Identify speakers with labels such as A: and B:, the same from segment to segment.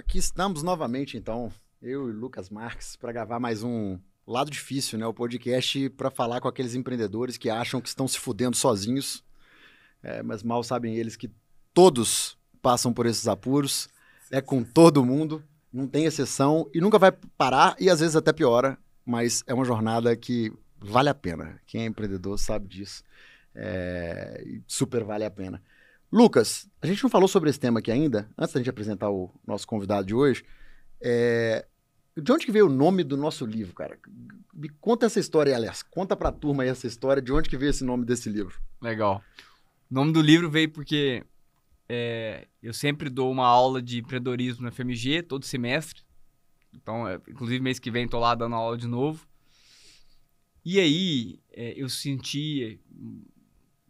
A: Aqui estamos novamente, então, eu e Lucas Marques, para gravar mais um Lado Difícil, né? O podcast para falar com aqueles empreendedores que acham que estão se fudendo sozinhos, mas mal sabem eles que todos passam por esses apuros, é com todo mundo, não tem exceção e nunca vai parar e às vezes até piora, mas é uma jornada que vale a pena. Quem é empreendedor sabe disso, super vale a pena. Lucas, a gente não falou sobre esse tema aqui ainda, antes da gente apresentar o nosso convidado de hoje. De onde que veio o nome do nosso livro, cara? Me conta essa história, aliás, conta pra turma aí essa história, de onde que veio esse nome desse livro?
B: Legal. O nome do livro veio porque eu sempre dou uma aula de empreendedorismo na FMG, todo semestre. Então, inclusive mês que vem tô lá dando aula de novo. E aí, eu senti,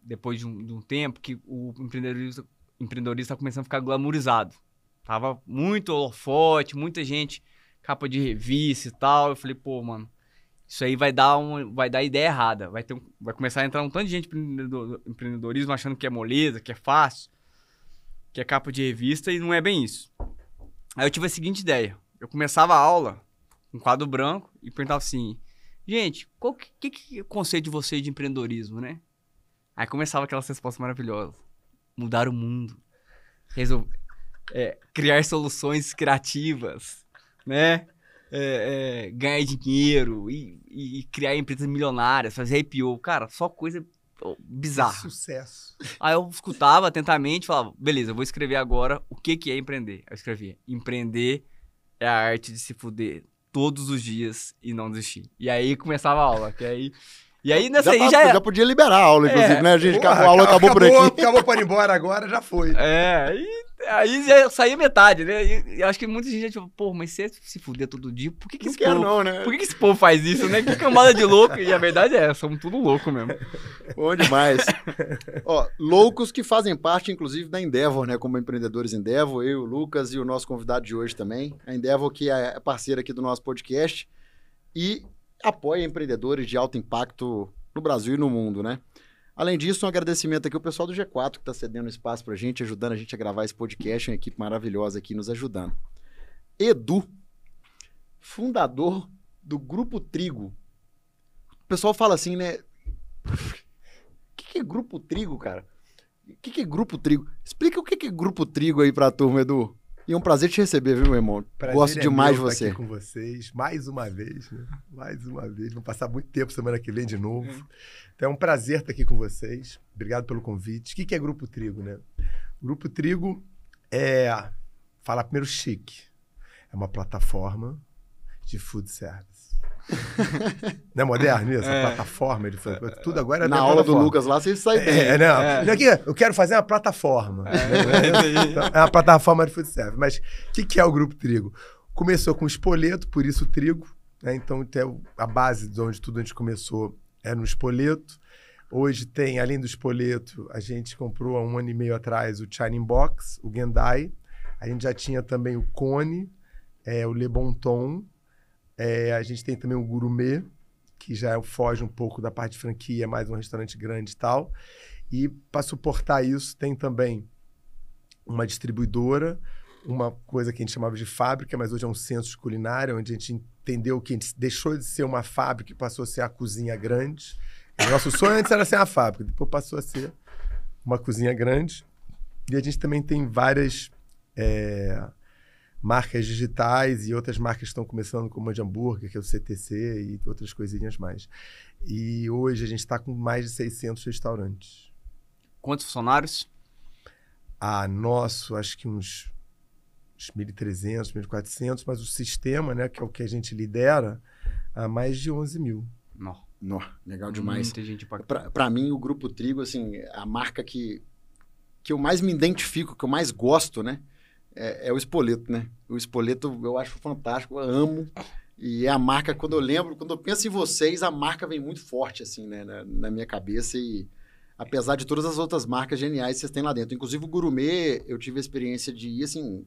B: depois de um tempo, que o empreendedorismo está começando a ficar glamourizado. Tava muito holofote, muita gente, capa de revista e tal. Eu falei, pô, mano, isso aí vai dar ideia errada. Vai começar a entrar um tanto de gente no empreendedorismo achando que é moleza, que é fácil, que é capa de revista, e não é bem isso. Aí eu tive a seguinte ideia. Eu começava a aula com um quadro branco e perguntava assim, gente, qual que é o conceito de vocês de empreendedorismo, né? Aí começava aquelas respostas maravilhosas. Mudar o mundo. Criar soluções criativas, né? Ganhar dinheiro e criar empresas milionárias, fazer IPO. Cara, só coisa bizarra.
C: Sucesso.
B: Aí eu escutava atentamente e falava, beleza, eu vou escrever agora o que é empreender. Eu escrevia, empreender é a arte de se fuder todos os dias e não desistir. E aí começava a aula, E aí nessa aí já...
A: Já podia liberar a aula, inclusive, né? A aula acabou por aqui.
C: Acabou para ir embora agora, já foi.
B: Aí já saía metade, né? E acho que muita gente já tipo, pô, mas você se fuder todo dia, por que esse povo...
A: Não, né?
B: Por que esse povo faz isso, né? Que camada de louco. E a verdade é, somos tudo louco mesmo.
A: Bom demais. Ó, loucos que fazem parte, inclusive, da Endeavor, né? Como empreendedores Endeavor, eu, o Lucas e o nosso convidado de hoje também. A Endeavor, que é parceira aqui do nosso podcast e apoia empreendedores de alto impacto no Brasil e no mundo, né? Além disso, um agradecimento aqui ao pessoal do G4 que está cedendo espaço para a gente, ajudando a gente a gravar esse podcast, uma equipe maravilhosa aqui nos ajudando. Edu, fundador do Grupo Trigo. O pessoal fala assim, né? O que é Grupo Trigo, cara? O que é Grupo Trigo? Explica o que é Grupo Trigo aí para a turma, Edu. E é um prazer te receber, viu, meu irmão? Gosto demais de você.
C: Estar aqui com vocês, mais uma vez, né? Mais uma vez. Vamos passar muito tempo semana que vem de novo. Então é um prazer estar aqui com vocês. Obrigado pelo convite. O que é Grupo Trigo, né? Grupo Trigo falar primeiro chique. É uma plataforma de food service. Não é moderno isso? A plataforma de food service. Tudo agora é
A: na aula do Lucas lá, você sai bem.
C: Aqui, eu quero fazer uma plataforma. Então, é uma plataforma de food service. Mas o que é o Grupo Trigo? Começou com espoleto, por isso o trigo. Né? Então, a base de onde tudo a gente começou é no espoleto. Hoje tem, além do espoleto, a gente comprou há 1 ano e meio atrás o Shining Box, o Gendai. A gente já tinha também o Cone, o Le Bon Ton. A gente tem também o Gourmet, que já foge um pouco da parte de franquia, é mais um restaurante grande e tal. E para suportar isso, tem também uma distribuidora, uma coisa que a gente chamava de fábrica, mas hoje é um centro de culinária, onde a gente entendeu que a gente deixou de ser uma fábrica e passou a ser a cozinha grande. O nosso sonho antes era ser uma fábrica, depois passou a ser uma cozinha grande. E a gente também tem várias marcas digitais e outras marcas que estão começando, como a de hambúrguer, que é o CTC, e outras coisinhas mais. E hoje a gente está com mais de 600 restaurantes.
B: Quantos funcionários?
C: Nosso, acho que uns 1.300, 1.400, mas o sistema, né, que é o que a gente lidera, mais de 11 mil.
A: Legal demais.
B: Muita gente
A: para mim, o Grupo Trigo, assim, a marca que eu mais me identifico, que eu mais gosto, né? É o espoleto, né? O espoleto eu acho fantástico, eu amo. E é a marca, quando eu penso em vocês, a marca vem muito forte, assim, né? Na minha cabeça. E apesar de todas as outras marcas geniais que vocês têm lá dentro. Inclusive o Gourmet, eu tive a experiência de ir, assim,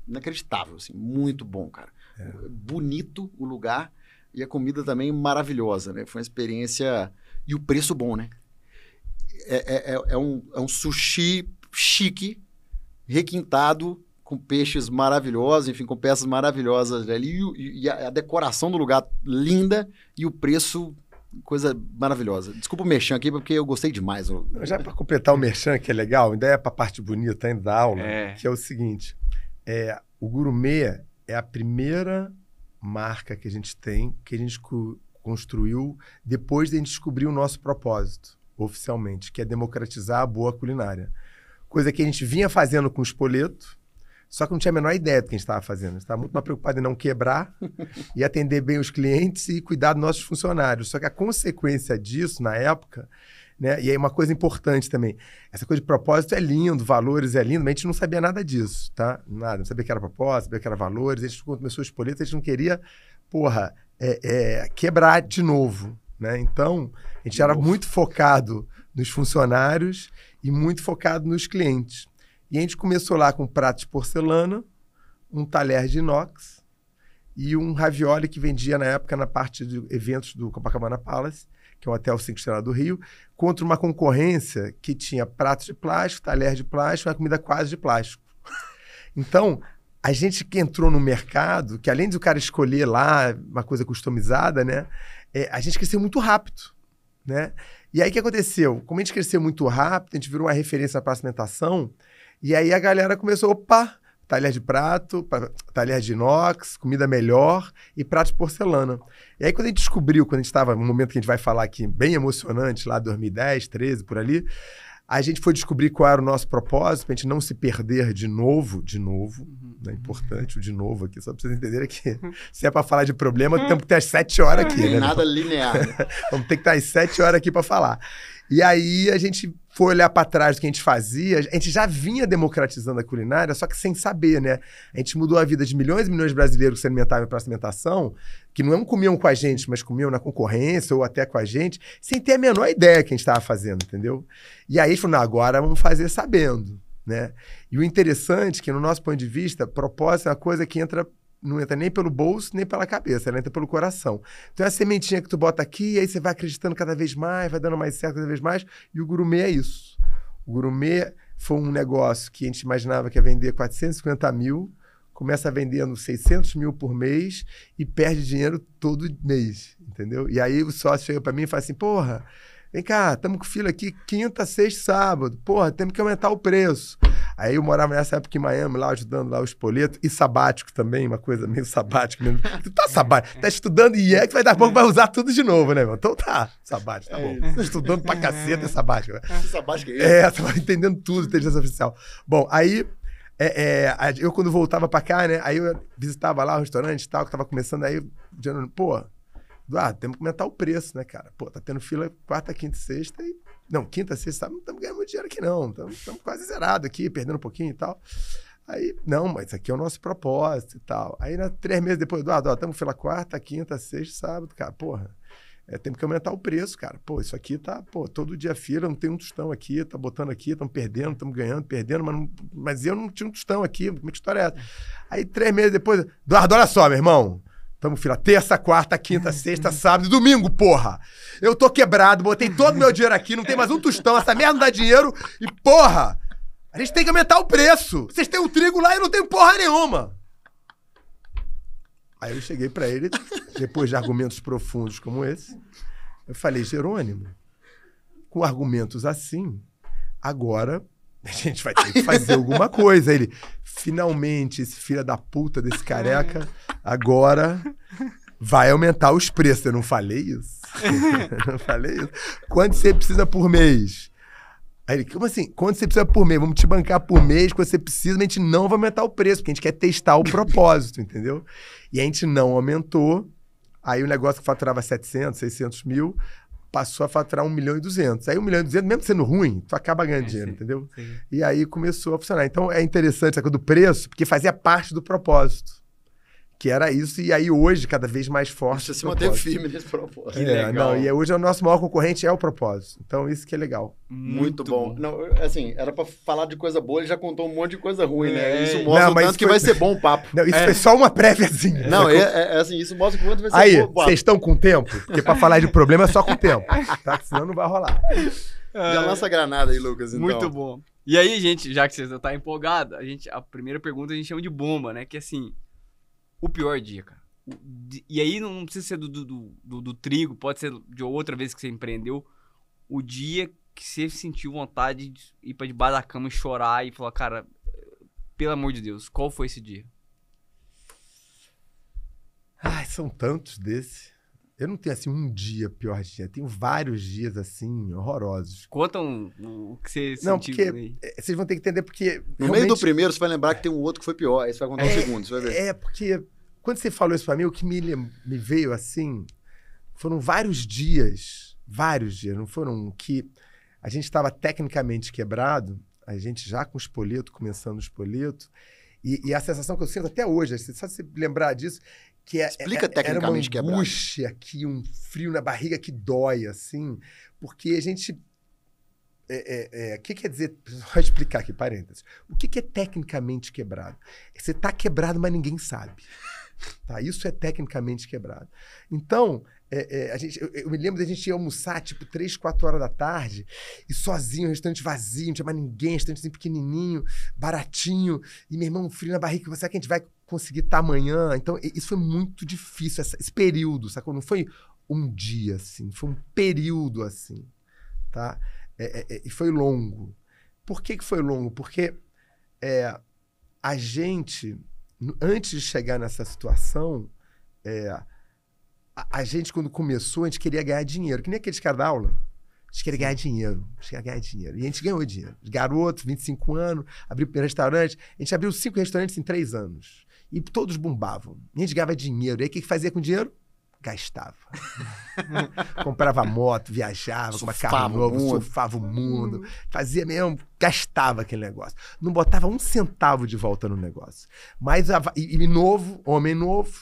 A: inacreditável, assim, muito bom, cara. Bonito o lugar e a comida também maravilhosa, né? Foi uma experiência... E o preço bom, né? É um sushi chique, requintado, com peixes maravilhosos, enfim, com peças maravilhosas ali, e a decoração do lugar linda e o preço, coisa maravilhosa. Desculpa o merchan aqui, porque eu gostei demais.
C: Já para completar o merchan, que é legal, ainda é para a parte bonita ainda da aula, que é o seguinte, o Gourmet é a primeira marca que a gente tem, que a gente construiu depois de a gente descobrir o nosso propósito, oficialmente, que é democratizar a boa culinária. Coisa que a gente vinha fazendo com o espoleto, só que não tinha a menor ideia do que a gente estava fazendo. A gente estava muito mais preocupado em não quebrar e atender bem os clientes e cuidar dos nossos funcionários. Só que a consequência disso, na época, né, e aí uma coisa importante também, essa coisa de propósito é lindo, valores é lindo, mas a gente não sabia nada disso, tá? Nada, não sabia que era propósito, sabia que era valores. A gente, quando começou o espoleto, a gente não queria, quebrar de novo, né? Então, a gente era muito focado nos funcionários e muito focado nos clientes. E a gente começou lá com prato de porcelana, um talher de inox e um ravioli que vendia na época na parte de eventos do Copacabana Palace, que é um hotel 5 estrelas do Rio, contra uma concorrência que tinha pratos de plástico, talher de plástico, uma comida quase de plástico. Então, a gente que entrou no mercado, que além de o cara escolher lá uma coisa customizada, né, a gente cresceu muito rápido, né? E aí o que aconteceu? Como a gente cresceu muito rápido, a gente virou uma referência na praça de alimentação, e aí a galera começou, opa, talher de prato, talher de inox, comida melhor e prato de porcelana. E aí quando a gente descobriu, quando a gente estava no momento que a gente vai falar aqui, bem emocionante, lá 2010, 13, por ali, a gente foi descobrir qual era o nosso propósito, para a gente não se perder de novo, né? Importante o de novo aqui, só para vocês entenderem que se é para falar de problema, temos que ter as 7 horas aqui.
A: Tem
C: né?
A: nada linear. Né?
C: Vamos ter que estar às 7 horas aqui para falar. E aí a gente foi olhar para trás do que a gente fazia, a gente já vinha democratizando a culinária, só que sem saber, né? A gente mudou a vida de milhões e milhões de brasileiros que se alimentavam em praça de alimentação, que não comiam com a gente, mas comiam na concorrência ou até com a gente, sem ter a menor ideia que a gente estava fazendo, entendeu? E aí a gente falou, não, agora vamos fazer sabendo, né? E o interessante é que, no nosso ponto de vista, propósito é uma coisa que não entra nem pelo bolso, nem pela cabeça, ela entra pelo coração. Então é a sementinha que tu bota aqui, aí você vai acreditando cada vez mais, vai dando mais certo cada vez mais, e o Gourmet é isso. O Gourmet foi um negócio que a gente imaginava que ia vender 450 mil, começa vendendo 600 mil por mês e perde dinheiro todo mês, entendeu? E aí o sócio chega para mim e fala assim, porra, vem cá, estamos com fila aqui quinta, sexta, sábado, porra, temos que aumentar o preço. Aí eu morava nessa época em Miami, lá ajudando lá o espoleto, e sabático também, uma coisa meio sabática mesmo. Tu tá sabático, tá estudando IE, que vai dar pouco, vai usar tudo de novo, né, irmão? Então tá, sabático, tá bom. Tô estudando pra caceta, é sabático.
A: Sabático é isso?
C: Tava entendendo tudo, inteligência artificial. Bom, aí, eu quando voltava pra cá, né, aí eu visitava lá o restaurante e tal, que tava começando, aí, pô, temos que aumentar o preço, né, cara? Pô, tá tendo fila quarta, quinta e sexta e... Não, quinta, sexta, não estamos ganhando muito dinheiro aqui, não. Estamos quase zerados aqui, perdendo um pouquinho e tal. Aí, não, mas aqui é o nosso propósito e tal. Aí, 3 meses depois, Eduardo, estamos fila quarta, quinta, sexta, sábado, cara, porra. Temos que aumentar o preço, cara. Pô, isso aqui tá, todo dia fila, não tem um tostão aqui, tá botando aqui, estamos perdendo, estamos ganhando, perdendo, mas eu não tinha um tostão aqui, como é que história é essa? Aí, 3 meses depois, Eduardo, olha só, meu irmão. Estamos fila terça, quarta, quinta, sexta, sábado e domingo, porra! Eu tô quebrado, botei todo o meu dinheiro aqui, não tem mais um tostão, essa merda não dá dinheiro e, porra! A gente tem que aumentar o preço! Vocês têm o trigo lá e eu não tenho porra nenhuma! Aí eu cheguei pra ele, depois de argumentos profundos como esse, eu falei, Jerônimo, com argumentos assim, agora a gente vai ter que fazer alguma coisa. Aí ele, finalmente, esse filho da puta desse careca, agora vai aumentar os preços. Eu não falei isso? Não falei isso? Quanto você precisa por mês? Aí ele, como assim? Quanto você precisa por mês? Vamos te bancar por mês, quando você precisa, mas a gente não vai aumentar o preço, porque a gente quer testar o propósito, entendeu? E a gente não aumentou. Aí o negócio que faturava 700, 600 mil, passou a faturar 1.200.000. Aí 1.200.000, mesmo sendo ruim, tu acaba ganhando dinheiro, entendeu? Sim. E aí começou a funcionar. Então é interessante essa coisa do preço, porque fazia parte do propósito. Que era isso, e aí hoje, cada vez mais forte.
A: Você se manteve firme nesse propósito.
B: Que legal.
C: E hoje o nosso maior concorrente é o propósito. Então isso que é legal.
A: Muito bom. Não, assim, era pra falar de coisa boa, ele já contou um monte de coisa ruim, né? Isso mostra o tanto que vai ser bom o papo.
C: Não, isso foi só uma préviazinha.
A: Não, assim, isso mostra o quanto vai ser
C: aí,
A: bom o papo.
C: Vocês estão com tempo? Porque pra falar de problema é só com tempo, tá? Senão não vai rolar.
A: Já lança a granada aí, Lucas, então.
B: Muito bom. E aí, gente, já que você já tá empolgado, a primeira pergunta a gente chama de bomba, né? Que assim, o pior dia, cara. E aí não precisa ser do trigo, pode ser de outra vez que você empreendeu. O dia que você sentiu vontade de ir pra debaixo da cama e chorar e falar, cara, pelo amor de Deus, qual foi esse dia?
C: Ai, são tantos desses. Eu não tenho, assim, um dia pior dia. Tenho vários dias, assim, horrorosos.
B: Conta o que você
C: Não,
B: sentiu
C: porque
B: aí.
C: vocês vão ter que entender, porque
A: No meio do primeiro, você vai lembrar que tem um outro que foi pior. Aí você vai contar um segundo, você vai ver.
C: Porque quando você falou isso pra mim, o que me veio, assim, foram vários dias, não foram que a gente estava tecnicamente quebrado, a gente já com o espoleto, começando o espoleto, e a sensação que eu sinto até hoje, só se lembrar disso, que
A: Explica tecnicamente
C: era uma angústia aqui, um frio na barriga que dói, assim, porque a gente... O que quer dizer... Vou explicar aqui, parênteses. O que é tecnicamente quebrado? Você está quebrado, mas ninguém sabe. Tá? Isso é tecnicamente quebrado. Então, eu me lembro da gente ir almoçar, tipo, 3, 4 horas da tarde, e sozinho, restaurante vazio, não tinha mais ninguém, restaurante assim, pequenininho, baratinho, e meu irmão, frio na barriga, será que a gente vai conseguir estar amanhã? Então, isso foi muito difícil, esse período, sacou? Não foi um dia, assim, foi um período, assim, tá? E foi longo. Por que foi longo? Porque a gente, antes de chegar nessa situação, a gente, quando começou, a gente queria ganhar dinheiro. Que nem aqueles caras da aula. A gente queria ganhar dinheiro. E a gente ganhou dinheiro. Garoto, 25 anos, abriu o primeiro restaurante. A gente abriu 5 restaurantes em 3 anos. E todos bombavam. E a gente ganhava dinheiro. E aí, o que fazia com o dinheiro? Gastava. Comprava moto, viajava, comprava carro novo, surfava o mundo. Fazia mesmo, gastava aquele negócio. Não botava um centavo de volta no negócio. Mas, e novo, homem novo,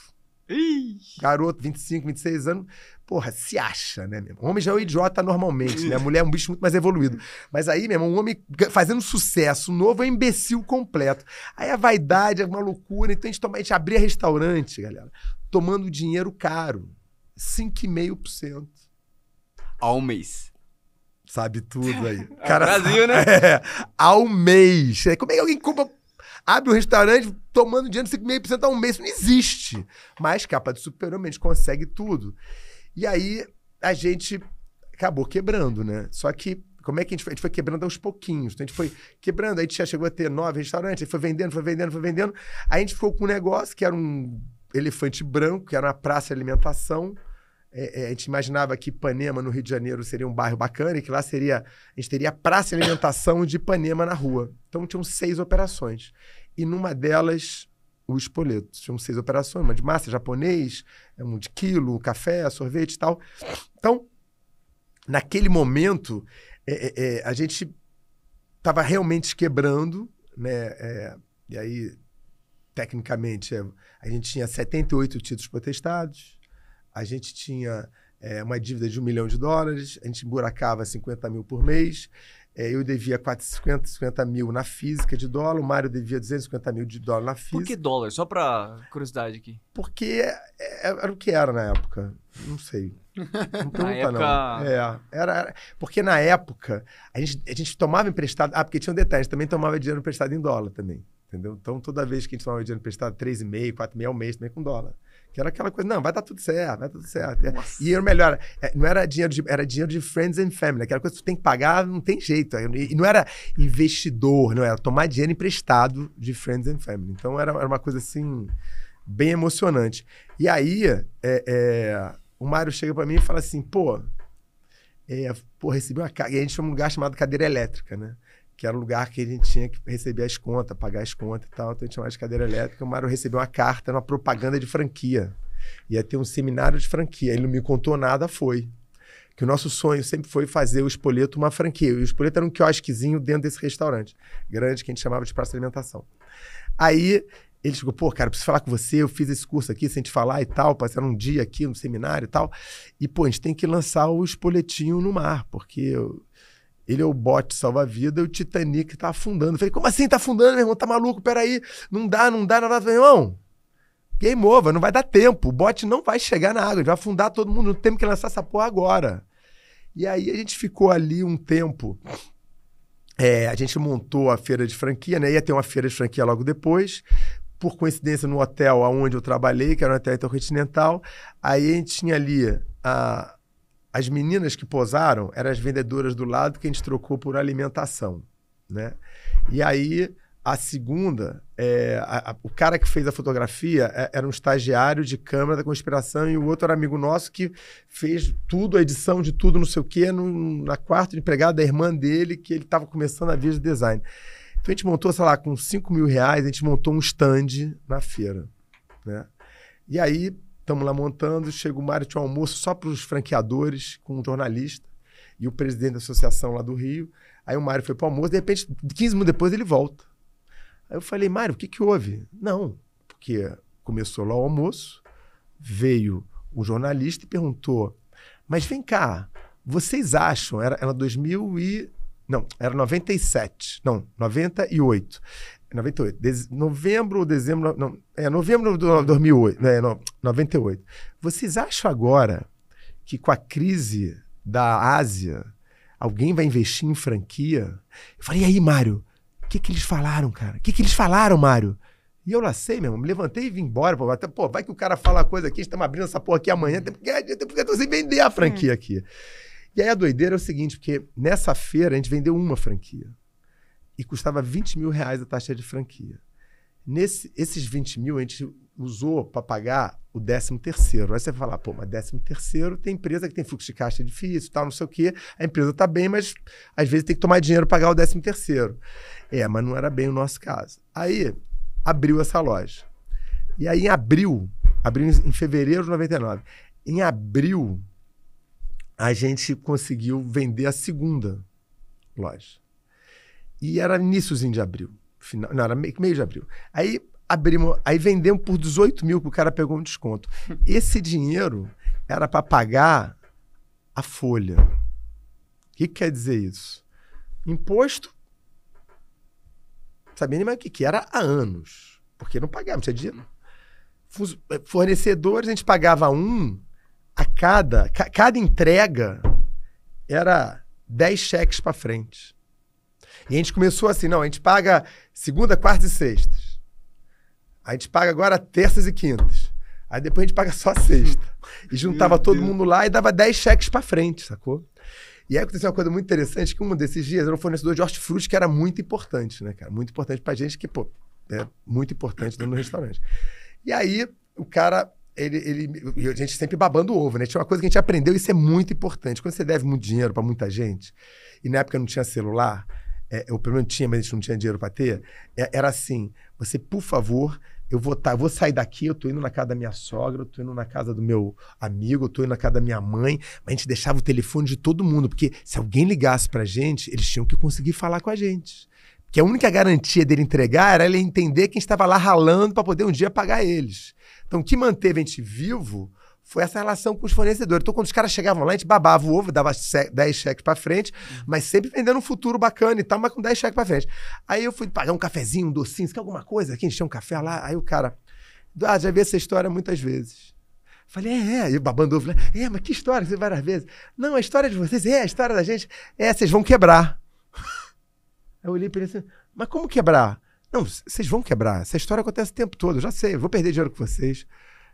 C: garoto, 25, 26 anos, porra, se acha, né, meu irmão? O homem já é um idiota normalmente, né? A mulher é um bicho muito mais evoluído. Mas aí, meu irmão, um homem fazendo sucesso, novo é um imbecil completo. Aí a vaidade é uma loucura. Então a gente abria restaurante, galera, tomando dinheiro caro. 5,5%.
B: Ao mês.
C: Sabe tudo aí.
B: Cara, Brasil, né?
C: Ao mês. Como é que alguém abre um restaurante tomando dinheiro de 5,5% ao mês? Isso não existe. Mas capa de Super-Homem, a gente consegue tudo. E aí, a gente acabou quebrando, né? Só que, como é que a gente foi quebrando aos pouquinhos. Então, a gente foi quebrando, aí a gente já chegou a ter 9 restaurantes, aí foi vendendo. Aí a gente ficou com um negócio que era um elefante branco, que era uma praça de alimentação. A gente imaginava que Ipanema, no Rio de Janeiro, seria um bairro bacana e que lá a gente teria a praça de alimentação de Ipanema na rua. Então, tinham 6 operações. E numa delas, o espoleto. Tinham 6 operações, uma de massa, japonês, um de quilo, café, sorvete e tal. Então, naquele momento, a gente estava realmente quebrando, né? E aí, tecnicamente, a gente tinha 78 títulos protestados, a gente tinha uma dívida de $1 milhão, a gente emburacava 50 mil por mês, eu devia 450 mil na física de dólar, o Mário devia 250 mil de dólar na física.
B: Por que dólar? Só pra curiosidade aqui.
C: Porque era o que era na época. Não sei. Não pergunta, não. Era, porque na época, a gente tomava emprestado... porque tinha um detalhe, a gente também tomava dinheiro emprestado em dólar também. Entendeu? Então, toda vez que a gente tomava dinheiro emprestado, 3,5, 4,5 ao mês, também com dólar. Que era aquela coisa, não, vai dar tudo certo, vai dar tudo certo.
A: Nossa.
C: E era melhor, não era dinheiro era dinheiro de friends and family, aquela coisa que tu tem que pagar, não tem jeito. E não era investidor, não era tomar dinheiro emprestado de friends and family. Então era uma coisa assim, bem emocionante. E aí, o Mário chega pra mim e fala assim, recebi uma carga. E a gente foi num lugar chamado cadeira elétrica, né? Que era um lugar que a gente tinha que receber as contas, pagar as contas e tal. Então a gente chamava de cadeira elétrica. O Mário recebeu uma carta, uma propaganda de franquia. Ia ter um seminário de franquia. Ele não me contou nada, foi. Que o nosso sonho sempre foi fazer o Espoleto uma franquia. E o Espoleto era um quiosquezinho dentro desse restaurante grande, que a gente chamava de praça de alimentação. Aí ele chegou, cara, preciso falar com você, eu fiz esse curso aqui sem te falar e tal, passaram um dia aqui no seminário e tal. E, a gente tem que lançar o Espoletinho no mar, porque... Ele é o bote salva-vida e o Titanic tá afundando. Eu falei, como assim tá afundando, meu irmão? Tá maluco? Peraí. Não dá. Eu falei, irmão, game over, não vai dar tempo. O bote não vai chegar na água, ele vai afundar todo mundo. Não temos que lançar essa porra agora. E aí a gente ficou ali um tempo a gente montou a feira de franquia, né? Ia ter uma feira de franquia logo depois. Por coincidência, no hotel onde eu trabalhei, que era um hotel intercontinental, aí a gente tinha ali as meninas que posaram, eram as vendedoras do lado que a gente trocou por alimentação, né? E aí, a segunda, o cara que fez a fotografia era um estagiário de câmera da conspiração e o outro era amigo nosso que fez tudo, a edição de tudo, não sei o quê, na quarto de empregado da irmã dele, que ele estava começando a vir de design. Então a gente montou, sei lá, com 5 mil reais, a gente montou um stand na feira, né? E aí, estamos lá montando, chega o Mário, tinha um almoço só para os franqueadores, com um jornalista e o presidente da associação lá do Rio. Aí o Mário foi para o almoço, de repente, 15 minutos depois ele volta. Aí eu falei, Mário, o que houve? Não, porque começou lá o almoço, veio um jornalista e perguntou, mas vem cá, vocês acham, era 2000 e... Não, era 97. Não, 98. 98. Novembro ou dezembro... Não, novembro de 2008. 98. Vocês acham agora que com a crise da Ásia, alguém vai investir em franquia? Eu falei, e aí, Mário? O que eles falaram, cara? O que eles falaram, Mário? E eu lá sei, meu irmão. Me levantei e vim embora. Pô, vai que o cara fala uma coisa aqui, a gente tá abrindo essa porra aqui amanhã. Tem que vender a franquia aqui. E aí a doideira é o seguinte, porque nessa feira a gente vendeu uma franquia e custava 20 mil reais a taxa de franquia. Esses 20 mil a gente usou para pagar o 13º. Aí você vai falar, pô, mas 13º tem empresa que tem fluxo de caixa difícil, tal, não sei o quê. A empresa tá bem, mas às vezes tem que tomar dinheiro para pagar o 13º. Mas não era bem o nosso caso. Aí abriu essa loja. E aí abriu em fevereiro de 99. Em abril... a gente conseguiu vender a segunda loja. E era iníciozinho de abril. Não, era meio de abril. Aí vendemos por 18 mil, que o cara pegou um desconto. Esse dinheiro era para pagar a folha. O que quer dizer isso? Imposto, sabia nem mais o que era há anos. Porque não pagava, não tinha dinheiro. Fornecedores, a gente pagava a cada entrega era 10 cheques para frente. E a gente começou assim, não, a gente paga segunda, quarta e sextas. A gente paga agora terças e quintas. Aí depois a gente paga só sexta. E juntava todo mundo lá e dava 10 cheques para frente, sacou? E aí aconteceu uma coisa muito interessante, que um desses dias era um fornecedor de hortifruti que era muito importante, né, cara? Muito importante pra gente, que, pô, é muito importante dentro do restaurante. E aí o cara... E a gente sempre babando o ovo, né? Tinha uma coisa que a gente aprendeu, isso é muito importante. Quando você deve muito dinheiro para muita gente, e na época não tinha celular, ou pelo menos tinha, mas a gente não tinha dinheiro para ter, era assim, você, por favor, eu vou sair daqui, eu tô indo na casa da minha sogra, eu tô indo na casa do meu amigo, eu tô indo na casa da minha mãe, mas a gente deixava o telefone de todo mundo, porque se alguém ligasse pra gente, eles tinham que conseguir falar com a gente. Porque a única garantia dele entregar era ele entender que a gente estava lá ralando para poder um dia pagar eles. Então, o que manteve a gente vivo foi essa relação com os fornecedores. Então, quando os caras chegavam lá, a gente babava o ovo, dava 10 cheques para frente, mas sempre vendendo um futuro bacana e tal, mas com 10 cheques para frente. Aí eu fui pagar um cafezinho, um docinho, você quer alguma coisa? Aqui a gente tinha um café lá. Aí o cara, já vi essa história muitas vezes. Falei, e babando ovo, mas que história? Você várias vezes. Não, a história de vocês, a história da gente, vocês vão quebrar. Aí eu olhei para ele assim, mas como quebrar? Não, vocês vão quebrar. Essa história acontece o tempo todo, eu já sei, eu vou perder dinheiro com vocês.